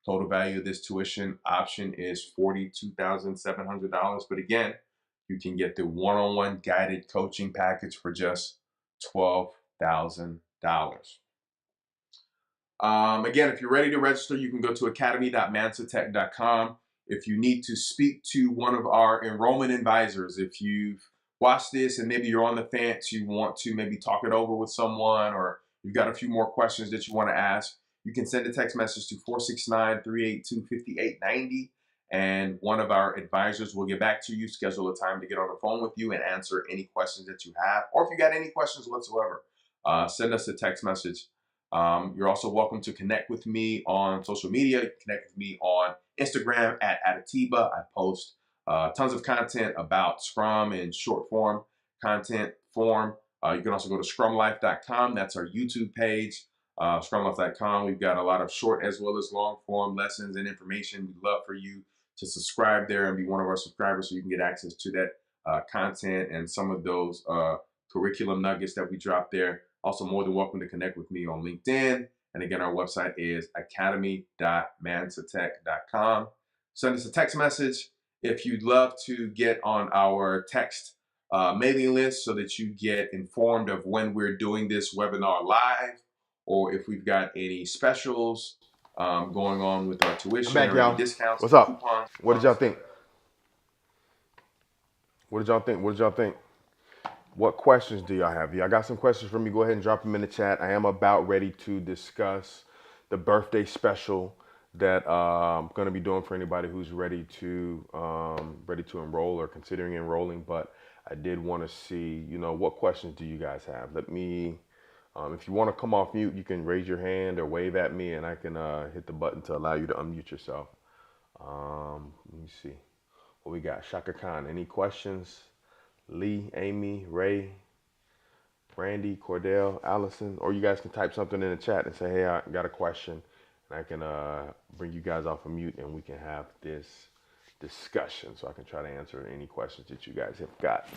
Total value of this tuition option is $42,700. But again, you can get the one-on-one guided coaching package for just $12,000. Again, if you're ready to register, you can go to academy.mansatek.com. If you need to speak to one of our enrollment advisors, if you've watched this and maybe you're on the fence, you want to maybe talk it over with someone, or you've got a few more questions that you want to ask, you can send a text message to 469-382-5890, and one of our advisors will get back to you, schedule a time to get on the phone with you and answer any questions that you have. Or if you got any questions whatsoever, send us a text message. You're also welcome to connect with me on social media. You can connect with me on Instagram at Adetiba. I post tons of content about Scrum in short form content form. You can also go to scrumlife.com. That's our YouTube page, scrumlife.com. We've got a lot of short as well as long form lessons and information. We'd love for you to subscribe there and be one of our subscribers so you can get access to that content and some of those curriculum nuggets that we drop there. Also, more than welcome to connect with me on LinkedIn. And again, our website is academy.mansatek.com. Send us a text message if you'd love to get on our text mailing list so that you get informed of when we're doing this webinar live, or if we've got any specials going on with our tuition. I'm back, or y'all. any discounts. What's up? Coupons. What did y'all think? What did y'all think? What did y'all think? What questions do y'all have? Y'all got some questions for me? Go ahead and drop them in the chat. I am about ready to discuss the birthday special that I'm going to be doing for anybody who's ready to enroll or considering enrolling. But I did want to see, what questions do you guys have? Let me, if you want to come off mute, you can raise your hand or wave at me, and I can hit the button to allow you to unmute yourself. Let me see what we got. Shaka Khan, any questions? Lee, Amy, Ray, Randy, Cordell, Allison, or you guys can type something in the chat and say, hey, I got a question, and I can bring you guys off of mute and we can have this discussion so I can try to answer any questions that you guys have got.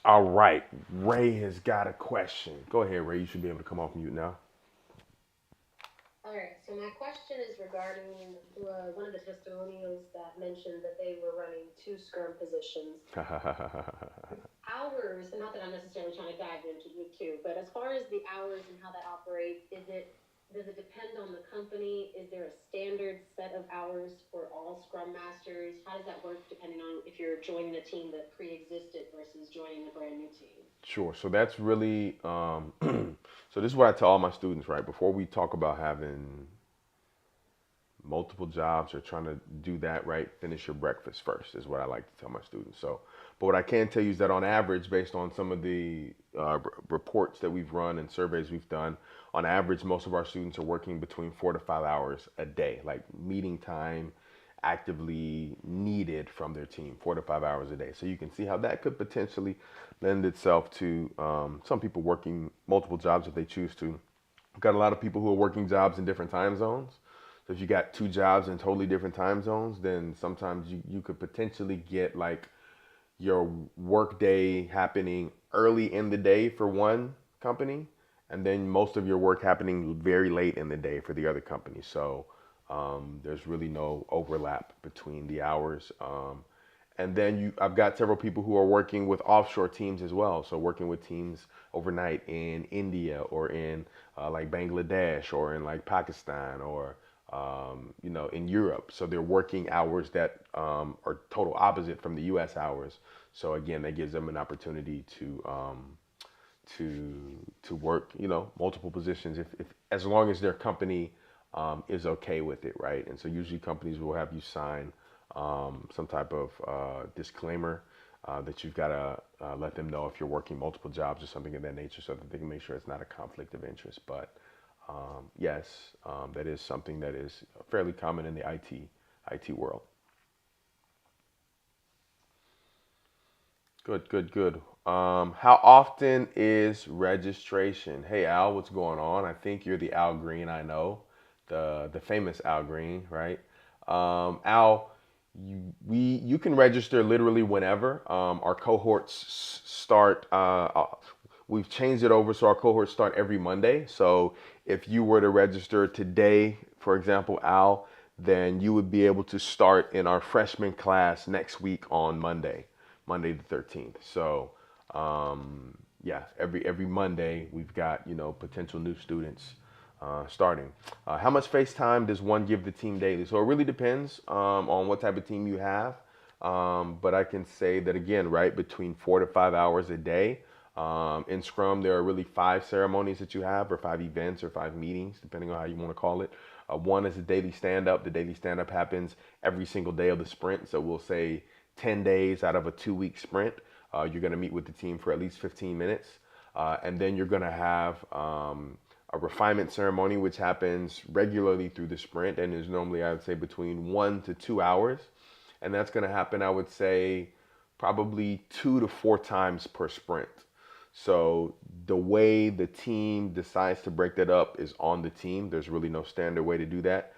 All right, Ray has got a question. Go ahead, Ray. You should be able to come off mute now. All right, so my question is regarding one of the testimonials that mentioned that they were running two scrum positions. Hours, and not that I'm necessarily trying to dive into it too, but as far as the hours and how that operates, does it depend on the company? Is there a standard set of hours for all scrum masters? How does that work depending on if you're joining a team that pre-existed versus joining a brand new team? Sure. So that's really, so this is what I tell all my students, right? Before we talk about having multiple jobs or trying to do that, right? Finish your breakfast first is what I like to tell my students. So, but what I can tell you is that on average, based on some of the reports that we've run and surveys we've done, on average, most of our students are working between 4 to 5 hours a day, like meeting time actively needed from their team, 4 to 5 hours a day. So you can see how that could potentially lend itself to some people working multiple jobs if they choose to. We've got a lot of people who are working jobs in different time zones. So if you got two jobs in totally different time zones, then sometimes you could potentially get like your work day happening early in the day for one company, and then most of your work happening very late in the day for the other company. So there's really no overlap between the hours. And then I've got several people who are working with offshore teams as well. So working with teams overnight in India or in like Bangladesh or in like Pakistan or in Europe. So they're working hours that are total opposite from the U.S. hours. So again, that gives them an opportunity to work, multiple positions if as long as their company is okay with it, right? And so usually companies will have you sign some type of disclaimer that you've got to let them know if you're working multiple jobs or something of that nature, so that they can make sure it's not a conflict of interest. But yes, that is something that is fairly common in the IT world. Good, good, good. How often is registration? Hey Al, what's going on? I think you're the Al Green I know, the famous Al Green, right? Al, you can register literally whenever. Our cohorts start. We've changed it over so our cohorts start every Monday. So if you were to register today, for example, Al, then you would be able to start in our freshman class next week on Monday the 13th. So yeah, every Monday we've got potential new students starting. How much face time does one give the team daily? So it really depends on what type of team you have. But I can say that again, right, between 4 to 5 hours a day. In Scrum, there are really 5 ceremonies that you have, or 5 events, or 5 meetings, depending on how you want to call it. One is a daily stand-up. The daily stand-up happens every single day of the sprint. So we'll say 10 days out of a 2-week sprint. You're going to meet with the team for at least 15 minutes. And then you're going to have a refinement ceremony, which happens regularly through the sprint and is normally, I would say, between 1 to 2 hours. And that's going to happen, I would say, probably 2 to 4 times per sprint. So the way the team decides to break that up is on the team. There's really no standard way to do that.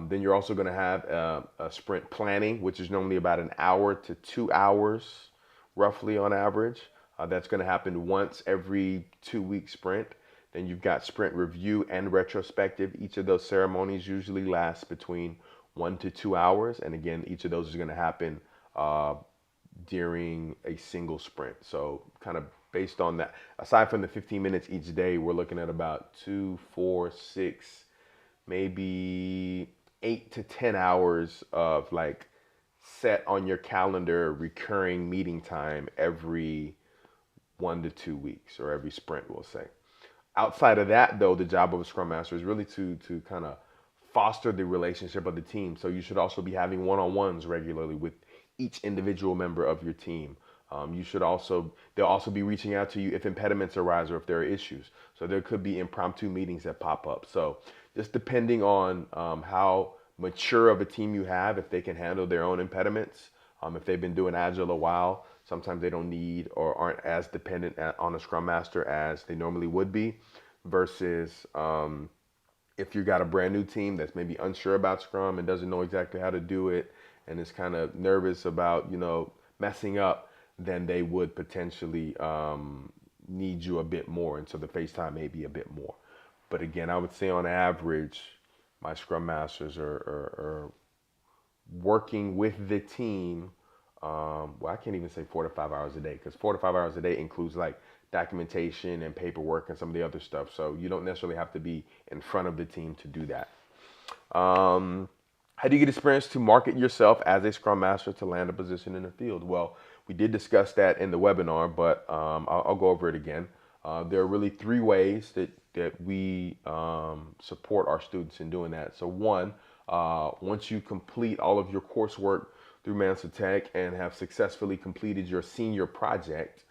Then you're also going to have a sprint planning, which is normally about an hour to 2 hours, roughly on average. That's going to happen once every 2-week sprint. Then you've got sprint review and retrospective. Each of those ceremonies usually lasts between 1 to 2 hours. And again, each of those is going to happen during a single sprint. So kind of based on that, aside from the 15 minutes each day, we're looking at about 2, 4, 6, maybe 8 to 10 hours of like set on your calendar recurring meeting time every 1 to 2 weeks, or every sprint, we'll say. Outside of that, though, the job of a scrum master is really to kind of foster the relationship of the team. So you should also be having one-on-ones regularly with each individual member of your team. They'll also be reaching out to you if impediments arise or if there are issues. So there could be impromptu meetings that pop up. So just depending on how mature of a team you have, if they can handle their own impediments, if they've been doing Agile a while, sometimes they don't need or aren't as dependent on a Scrum Master as they normally would be, versus if you got a brand new team that's maybe unsure about Scrum and doesn't know exactly how to do it and is kind of nervous about, messing up, then they would potentially need you a bit more. And so the face time may be a bit more. But again, I would say on average, my Scrum Masters are working with the team. Well, I can't even say 4 to 5 hours a day, because 4 to 5 hours a day includes like documentation and paperwork and some of the other stuff. So you don't necessarily have to be in front of the team to do that. How do you get experience to market yourself as a Scrum Master to land a position in the field? Well, we did discuss that in the webinar, but I'll go over it again. There are really 3 ways that we support our students in doing that. So one, once you complete all of your coursework through MansaTek and have successfully completed your senior project,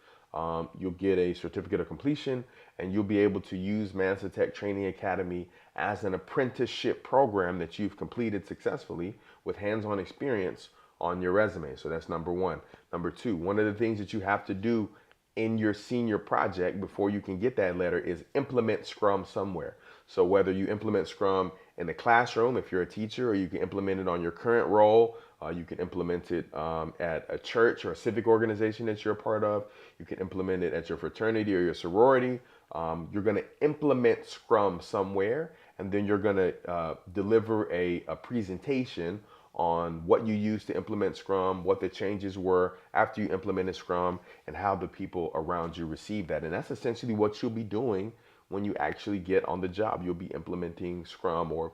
you'll get a certificate of completion, and you'll be able to use MansaTek Training Academy as an apprenticeship program that you've completed successfully with hands-on experience on your resume. So that's number one. Number two, one of the things that you have to do in your senior project before you can get that letter is implement Scrum somewhere. So whether you implement Scrum in the classroom, if you're a teacher, or you can implement it on your current role, you can implement it at a church or a civic organization that you're a part of. You can implement it at your fraternity or your sorority. You're going to implement Scrum somewhere, and then you're going to deliver a presentation on what you used to implement Scrum, what the changes were after you implemented Scrum, and how the people around you receive that. And that's essentially what you'll be doing when you actually get on the job. You'll be implementing Scrum or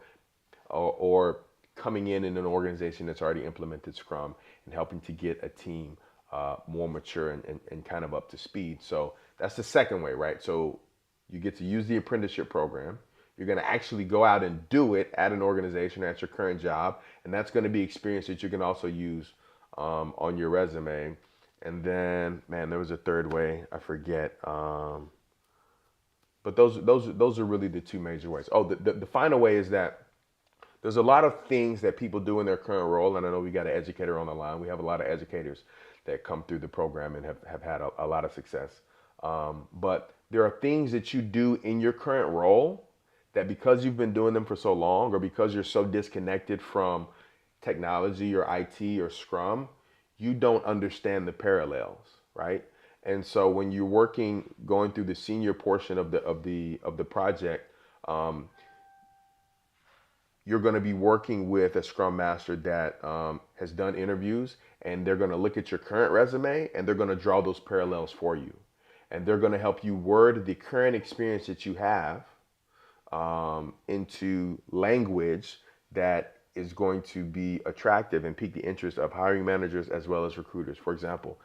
coming in an organization that's already implemented Scrum and helping to get a team more mature and kind of up to speed. So that's the second way, right? So you get to use the apprenticeship program. You're going to actually go out and do it at an organization, at your current job, and that's going to be experience that you can also use on your resume. And then, man, there was a third way. I forget. But those are really the 2 major ways. Oh, the final way is that there's a lot of things that people do in their current role, and I know we got an educator on the line. We have a lot of educators that come through the program and have had a lot of success. But there are things that you do in your current role that, because you've been doing them for so long, or because you're so disconnected from technology or IT or Scrum, you don't understand the parallels, right? And so when you're going through the senior portion of the project, you're going to be working with a Scrum Master that has done interviews, and they're going to look at your current resume and they're going to draw those parallels for you, and they're going to help you word the current experience that you have into language that is going to be attractive and pique the interest of hiring managers as well as recruiters. For example,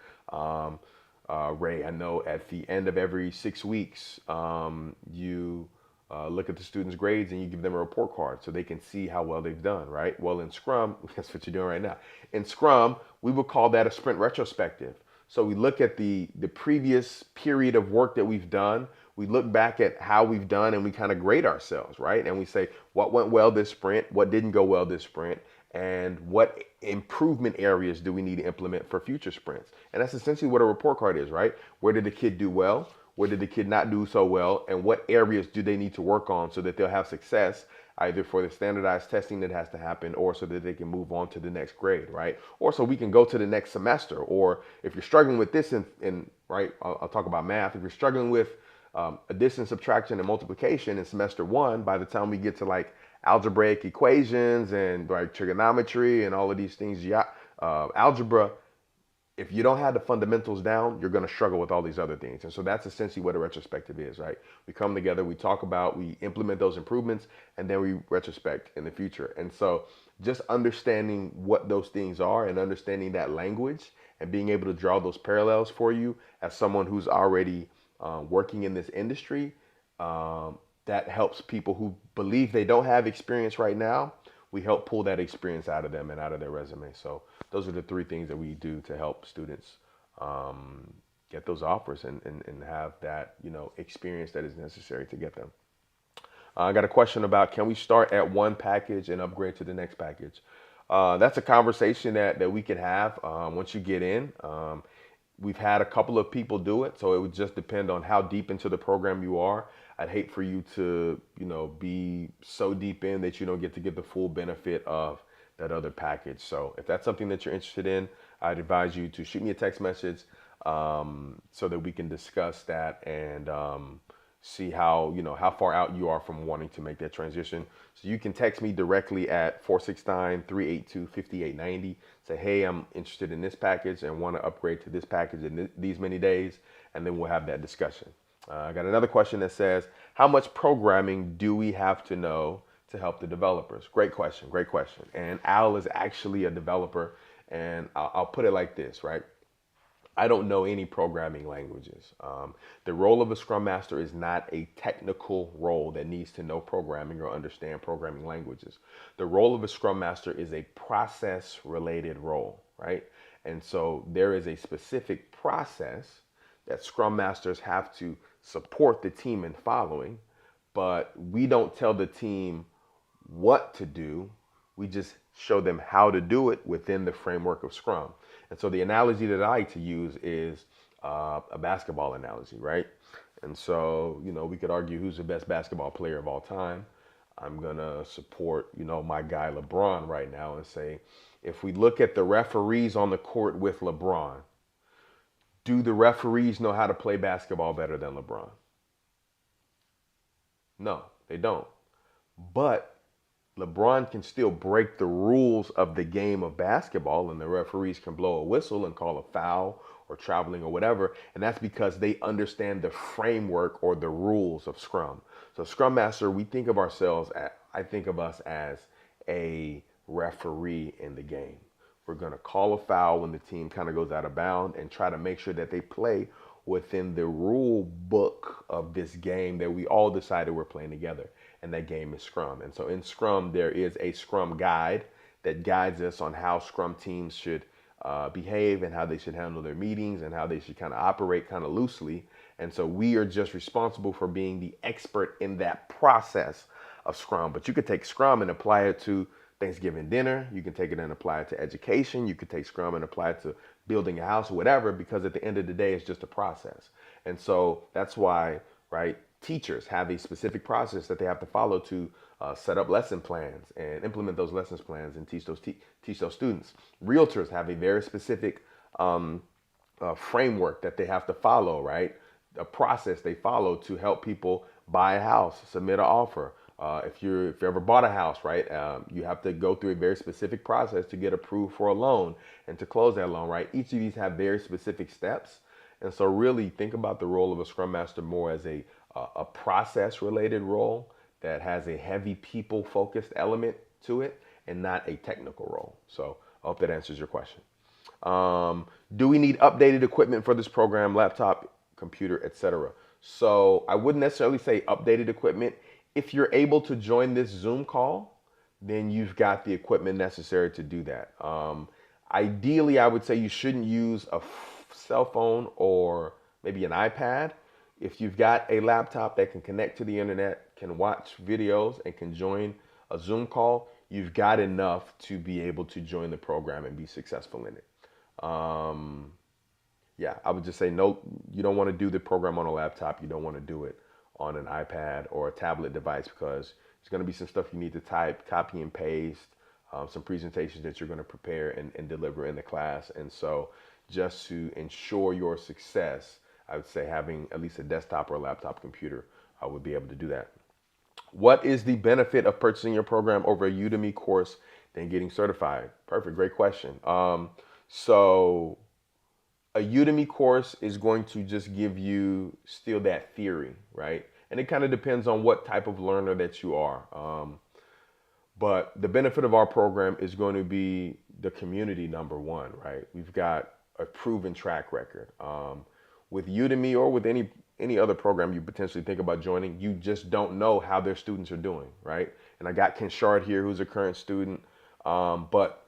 Ray, I know at the end of every 6 weeks, you look at the students' grades and you give them a report card so they can see how well they've done, right? Well, in Scrum, that's what you're doing right now. In Scrum, we would call that a sprint retrospective. So we look at the previous period of work that we've done. We look back at how we've done and we kind of grade ourselves, right? And we say, what went well this sprint? What didn't go well this sprint? And what improvement areas do we need to implement for future sprints? And that's essentially what a report card is, right? Where did the kid do well? Where did the kid not do so well? And what areas do they need to work on so that they'll have success, either for the standardized testing that has to happen, or so that they can move on to the next grade, right? Or so we can go to the next semester. Or if you're struggling with this right, I'll talk about math. If you're struggling with addition, subtraction, and multiplication in semester 1, by the time we get to like algebraic equations and like trigonometry and all of these things, algebra, if you don't have the fundamentals down, you're going to struggle with all these other things. And so that's essentially what a retrospective is, right? We come together, we talk about, we implement those improvements, and then we retrospect in the future. And so just understanding what those things are and understanding that language and being able to draw those parallels for you as someone who's already working in this industry, that helps people who believe they don't have experience right now. We help pull that experience out of them and out of their resume. So those are the 3 things that we do to help students get those offers and have that, experience that is necessary to get them. I got a question about, can we start at one package and upgrade to the next package? That's a conversation that we can have once you get in. We've had a couple of people do it, so it would just depend on how deep into the program you are. I'd hate for you to, be so deep in that you don't get to get the full benefit of that other package. So if that's something that you're interested in, I'd advise you to shoot me a text message so that we can discuss that and see how, how far out you are from wanting to make that transition. So you can text me directly at 469-382-5890. Say, hey, I'm interested in this package and want to upgrade to this package in these many days, and then we'll have that discussion. I got another question that says, how much programming do we have to know to help the developers? Great question, great question. And Al is actually a developer, and I'll put it like this, right? I don't know any programming languages. The role of a Scrum Master is not a technical role that needs to know programming or understand programming languages. The role of a Scrum Master is a process-related role, right? And so there is a specific process that Scrum Masters have to support the team in following, but we don't tell the team what to do. We just show them how to do it within the framework of Scrum. And so the analogy that I like to use is a basketball analogy, right? And so, we could argue who's the best basketball player of all time. I'm going to support, my guy LeBron right now and say, if we look at the referees on the court with LeBron, do the referees know how to play basketball better than LeBron? No, they don't. But LeBron can still break the rules of the game of basketball, and the referees can blow a whistle and call a foul or traveling or whatever. And that's because they understand the framework or the rules of Scrum. So Scrum Master, I think of us as a referee in the game. We're going to call a foul when the team kind of goes out of bounds and try to make sure that they play within the rule book of this game that we all decided we're playing together. And that game is Scrum. And so in Scrum, there is a Scrum guide that guides us on how Scrum teams should behave and how they should handle their meetings and how they should kind of operate kind of loosely. And so we are just responsible for being the expert in that process of Scrum. But you could take Scrum and apply it to Thanksgiving dinner. You can take it and apply it to education. You could take Scrum and apply it to building a house or whatever, because at the end of the day, it's just a process. And so that's why, right, teachers have a specific process that they have to follow to set up lesson plans and implement those lessons plans and teach those students. Realtors have a very specific framework that they have to follow, right? A process they follow to help people buy a house, submit an offer. If you ever bought a house, right, you have to go through a very specific process to get approved for a loan and to close that loan, right? Each of these have very specific steps. And so really think about the role of a Scrum Master more as a process-related role that has a heavy people-focused element to it and not a technical role. So I hope that answers your question. Do we need updated equipment for this program, laptop, computer, etc.? So I wouldn't necessarily say updated equipment. If you're able to join this Zoom call, then you've got the equipment necessary to do that. Ideally, I would say you shouldn't use a cell phone or maybe an iPad. If you've got a laptop that can connect to the internet, can watch videos, and can join a Zoom call, you've got enough to be able to join the program and be successful in it. Yeah, I would just say no, you don't want to do the program on a laptop. You don't want to do it on an iPad or a tablet device, because there's going to be some stuff you need to type, copy and paste, some presentations that you're going to prepare and deliver in the class. And so just to ensure your success, I would say having at least a desktop or a laptop computer would be able to do that. What is the benefit of purchasing your program over a Udemy course than getting certified? Perfect, great question. So a Udemy course is going to just give you still that theory, right? And it kind of depends on what type of learner that you are. But the benefit of our program is going to be the community, number one, right? We've got a proven track record. With Udemy or with any other program you potentially think about joining, you just don't know how their students are doing, right? And I got Kenshard here, who's a current student, but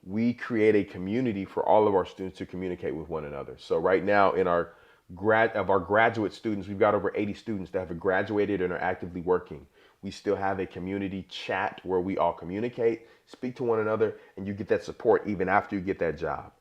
we create a community for all of our students to communicate with one another. So right now in our graduate students, we've got over 80 students that have graduated and are actively working. We still have a community chat where we all communicate, speak to one another, and you get that support even after you get that job.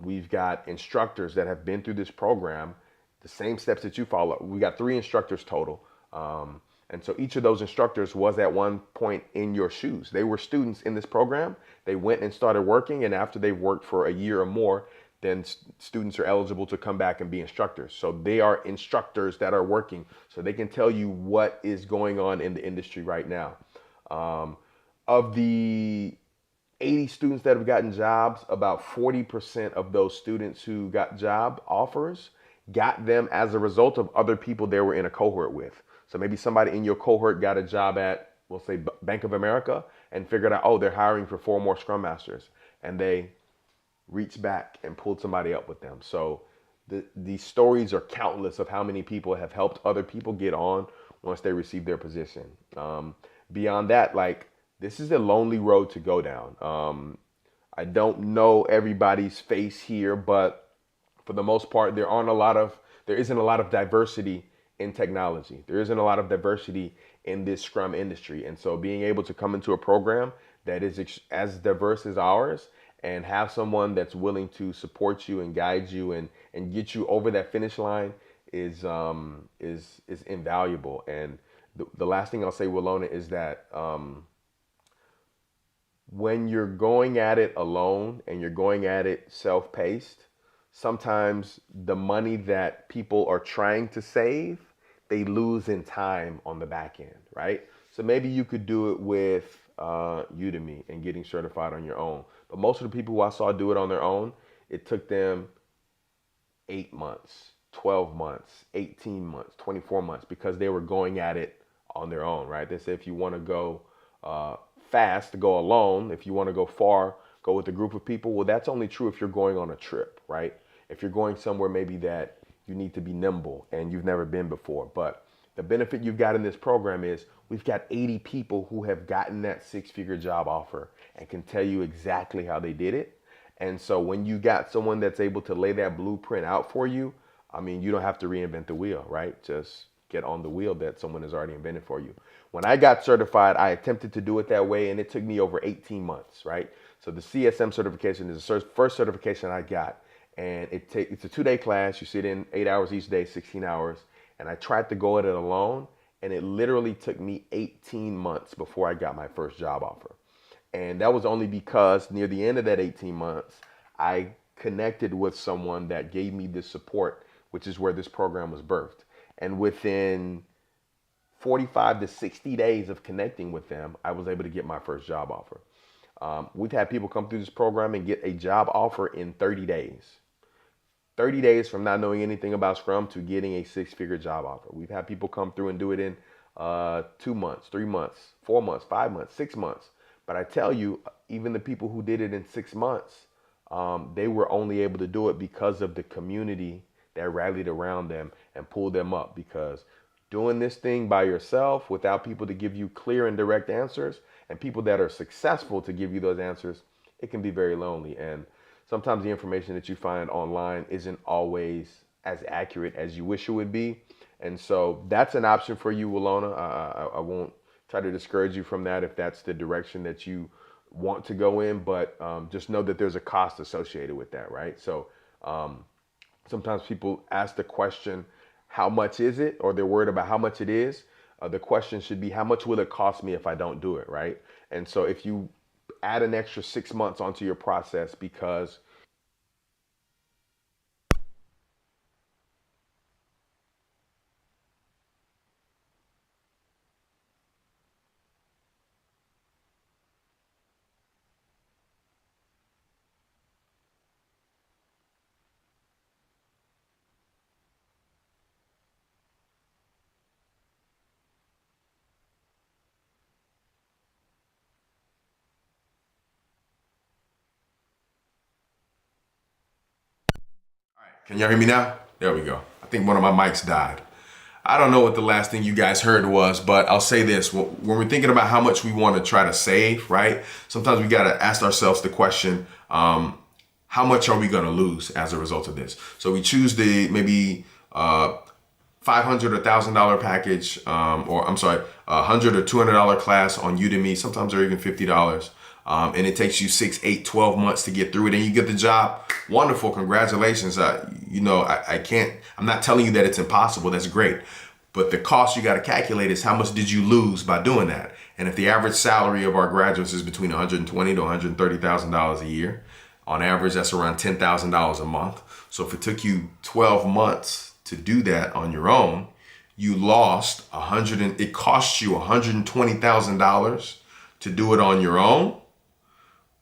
We've got instructors that have been through this program, the same steps that you follow. We got 3 instructors total. And so each of those instructors was at one point in your shoes. They were students in this program. They went and started working, and after they worked for a year or more, then students are eligible to come back and be instructors. So they are instructors that are working, so they can tell you what is going on in the industry right now. Of the 80 students that have gotten jobs, about 40% of those students who got job offers got them as a result of other people they were in a cohort with. So maybe somebody in your cohort got a job at, we'll say, Bank of America, and figured out, oh, they're hiring for 4 more Scrum Masters. And they reached back and pulled somebody up with them. So these stories are countless of how many people have helped other people get on once they receive their position. Beyond that, like, this is a lonely road to go down. I don't know everybody's face here, but for the most part, there isn't a lot of diversity in technology. There isn't a lot of diversity in this Scrum industry. And so being able to come into a program that is as diverse as ours and have someone that's willing to support you and guide you and get you over that finish line is invaluable. And the last thing I'll say, Willona, is that when you're going at it alone and you're going at it self-paced, sometimes the money that people are trying to save, they lose in time on the back end, right? So maybe you could do it with Udemy and getting certified on your own. But most of the people who I saw do it on their own, it took them 8 months, 12 months, 18 months, 24 months, because they were going at it on their own, right? They say if you want to go fast, go alone. If you want to go far, go with a group of people. Well, that's only true if you're going on a trip, right? If you're going somewhere maybe that you need to be nimble and you've never been before. But the benefit you've got in this program is we've got 80 people who have gotten that 6-figure job offer and can tell you exactly how they did it. And so when you got someone that's able to lay that blueprint out for you, I mean, you don't have to reinvent the wheel, right? Just get on the wheel that someone has already invented for you. When I got certified, I attempted to do it that way, and it took me over 18 months, right? So the CSM certification is the first certification I got, and it's a 2-day class. You sit in 8 hours each day, 16 hours, and I tried to go at it alone, and it literally took me 18 months before I got my first job offer. And that was only because near the end of that 18 months, I connected with someone that gave me this support, which is where this program was birthed. And within 45 to 60 days of connecting with them, I was able to get my first job offer. We've had people come through this program and get a job offer in 30 days. 30 days from not knowing anything about Scrum to getting a 6-figure job offer. We've had people come through and do it in 2 months, 3 months, 4 months, 5 months, 6 months. But I tell you, even the people who did it in 6 months, they were only able to do it because of the community that rallied around them and pulled them up. Because doing this thing by yourself without people to give you clear and direct answers and people that are successful to give you those answers, it can be very lonely. And sometimes the information that you find online isn't always as accurate as you wish it would be. And so that's an option for you, Willona. I won't try to discourage you from that if that's the direction that you want to go in, but just know that there's a cost associated with that, right? So sometimes people ask the question, how much is it? Or they're worried about how much it is. The question should be, how much will it cost me if I don't do it, right? And so if you add an extra 6 months onto your process because Can y'all hear me now? There we go. I think one of my mics died. I don't know what the last thing you guys heard was, but I'll say this. When we're thinking about how much we want to try to save, right? Sometimes we got to ask ourselves the question, how much are we going to lose as a result of this? So we choose the maybe $500 or $1,000 package, or I'm sorry, $100 or $200 class on Udemy. Sometimes they're even $50. And it takes you 6, 8, 12 months to get through it and you get the job. Wonderful. Congratulations. I'm not telling you that it's impossible. That's great. But the cost you got to calculate is how much did you lose by doing that? And if the average salary of our graduates is between $120,000 to $130,000 a year, On average, that's around $10,000 a month. So if it took you 12 months to do that on your own, you lost it cost you $120,000 to do it on your own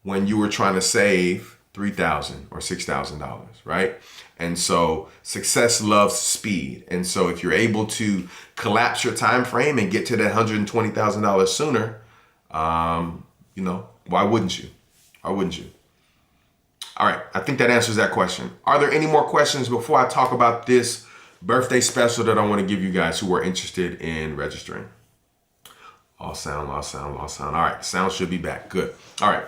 when you were trying to save $3,000 or $6,000, right? And so success loves speed. And so if you're able to collapse your time frame and get to that $120,000 sooner, why wouldn't you? Why wouldn't you? All right, I think that answers that question. Are there any more questions before I talk about this birthday special that I want to give you guys who are interested in registering? All sound. All right, sound should be back. Good. All right,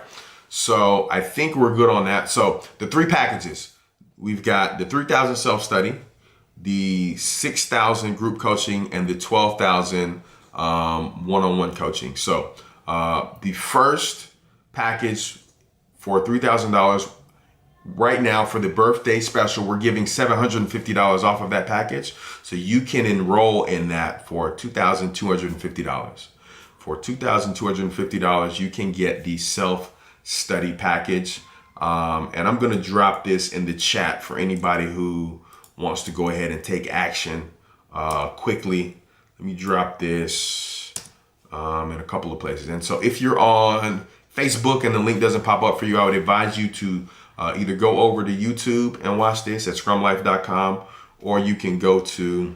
so I think we're good on that. So the 3 packages, we've got the 3,000 self-study, the 6,000 group coaching, and the 12,000 one-on-one coaching. So the first package for $3,000 right now for the birthday special, we're giving $750 off of that package. So you can enroll in that for $2,250. For $2,250, you can get the self-study package. And I'm going to drop this in the chat for anybody who wants to go ahead and take action quickly. Let me drop this in a couple of places. And so if you're on Facebook and the link doesn't pop up for you, I would advise you to either go over to YouTube and watch this at scrumlife.com, or you can go to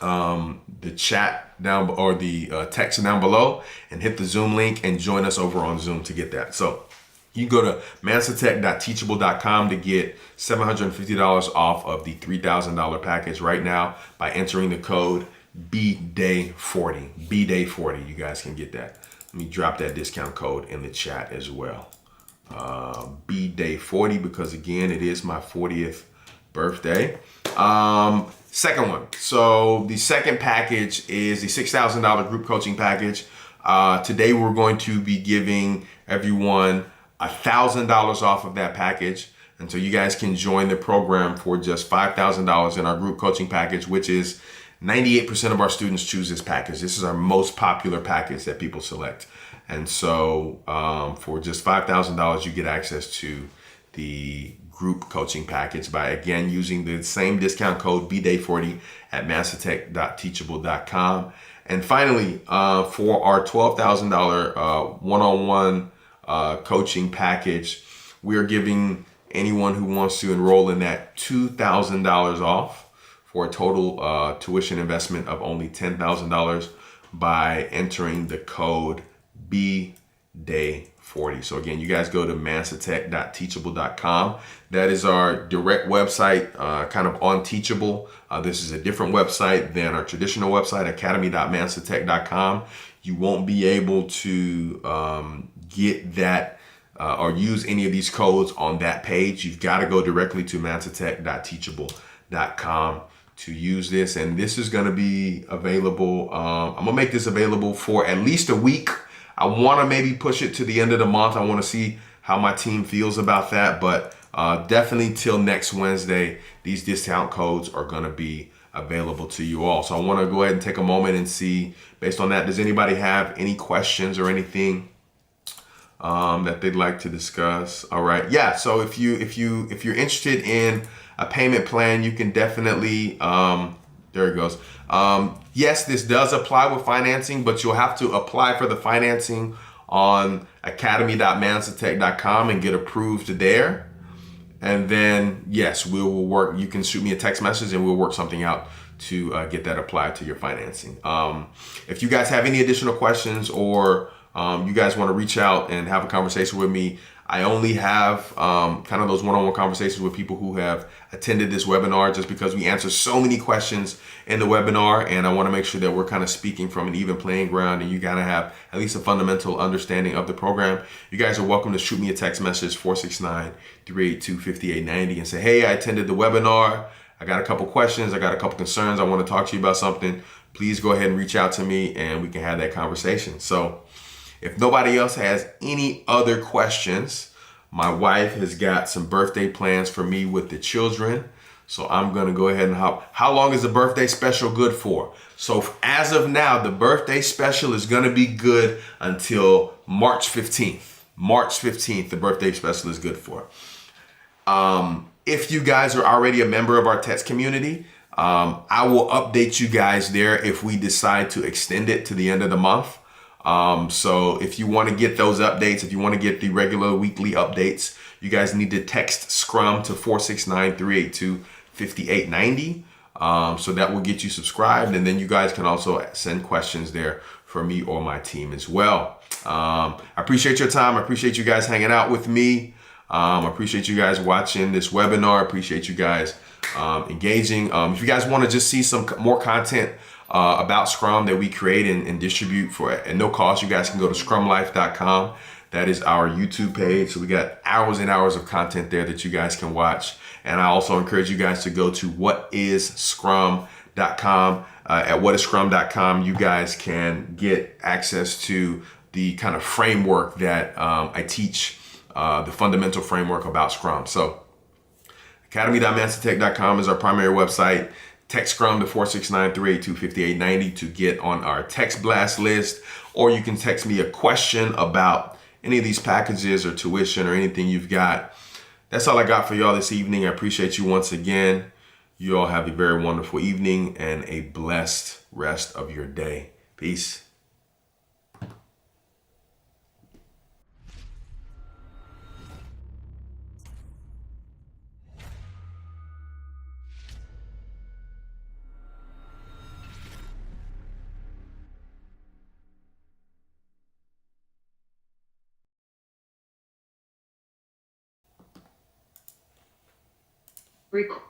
the chat down or the text down below and hit the Zoom link and join us over on Zoom to get that. So you go to MansaTek.teachable.com to get $750 off of the $3,000 package right now by entering the code BDAY40. BDAY40. You guys can get that. Let me drop that discount code in the chat as well. BDAY40, because again, it is my 40th birthday. Second one. So the second package is the $6,000 group coaching package. Today we're going to be giving everyone $1,000 off of that package. And so you guys can join the program for just $5,000 in our group coaching package, which is 98% of our students choose this package. This is our most popular package that people select. And so for just $5,000, you get access to the group coaching package by, again, using the same discount code BDAY40 at MansaTek.teachable.com. And finally, for our $12,000 one-on-one coaching package, we are giving anyone who wants to enroll in that $2,000 off for a total tuition investment of only $10,000 by entering the code BDAY40. So again, you guys go to MansaTek.teachable.com. That is our direct website, kind of on Teachable. This is a different website than our traditional website, academy.mansatek.com. You won't be able to get that or use any of these codes on that page. You've got to go directly to MansaTek.teachable.com to use this. And this is going to be available. I'm going to make this available for at least a week. I want to maybe push it to the end of the month. I want to see how my team feels about that. But definitely till next Wednesday, these discount codes are going to be available to you all. So I want to go ahead and take a moment and see, based on that, does anybody have any questions or anything that they'd like to discuss? All right. Yeah. So if you're interested in a payment plan, you can definitely, there it goes. Yes, this does apply with financing, but you'll have to apply for the financing on academy.mansatek.com and get approved there. And then, yes, we will work. You can shoot me a text message and we'll work something out to get that applied to your financing. If you guys have any additional questions or you guys want to reach out and have a conversation with me, I only have kind of those one-on-one conversations with people who have attended this webinar, just because we answer so many questions in the webinar, and I want to make sure that we're kind of speaking from an even playing ground, and you got to have at least a fundamental understanding of the program. You guys are welcome to shoot me a text message, 469-382-5890, and say, hey, I attended the webinar. I got a couple questions. I got a couple concerns. I want to talk to you about something. Please go ahead and reach out to me and we can have that conversation. So if nobody else has any other questions, my wife has got some birthday plans for me with the children. So I'm going to go ahead and hop. How long is the birthday special good for? So as of now, the birthday special is going to be good until March 15th. March 15th, the birthday special is good for. If you guys are already a member of our text community, I will update you guys there if we decide to extend it to the end of the month. So if you want to get those updates, if you want to get the regular weekly updates, you guys need to text Scrum to 469-382-5890. So that will get you subscribed, and then you guys can also send questions there for me or my team as well. I appreciate your time. I appreciate you guys hanging out with me. I appreciate you guys watching this webinar. I appreciate you guys engaging. If you guys want to just see some more content about Scrum that we create and distribute for at no cost, you guys can go to scrumlife.com. That is our YouTube page. So we got hours and hours of content there that you guys can watch. And I also encourage you guys to go to whatisscrum.com. At whatisscrum.com, you guys can get access to the kind of framework that I teach, the fundamental framework about Scrum. So academy.mansatech.com is our primary website. Text Scrum to 469-382-5890 to get on our text blast list, or you can text me a question about any of these packages or tuition or anything you've got. That's all I got for y'all this evening. I appreciate you once again. You all have a very wonderful evening and a blessed rest of your day. Peace. Record.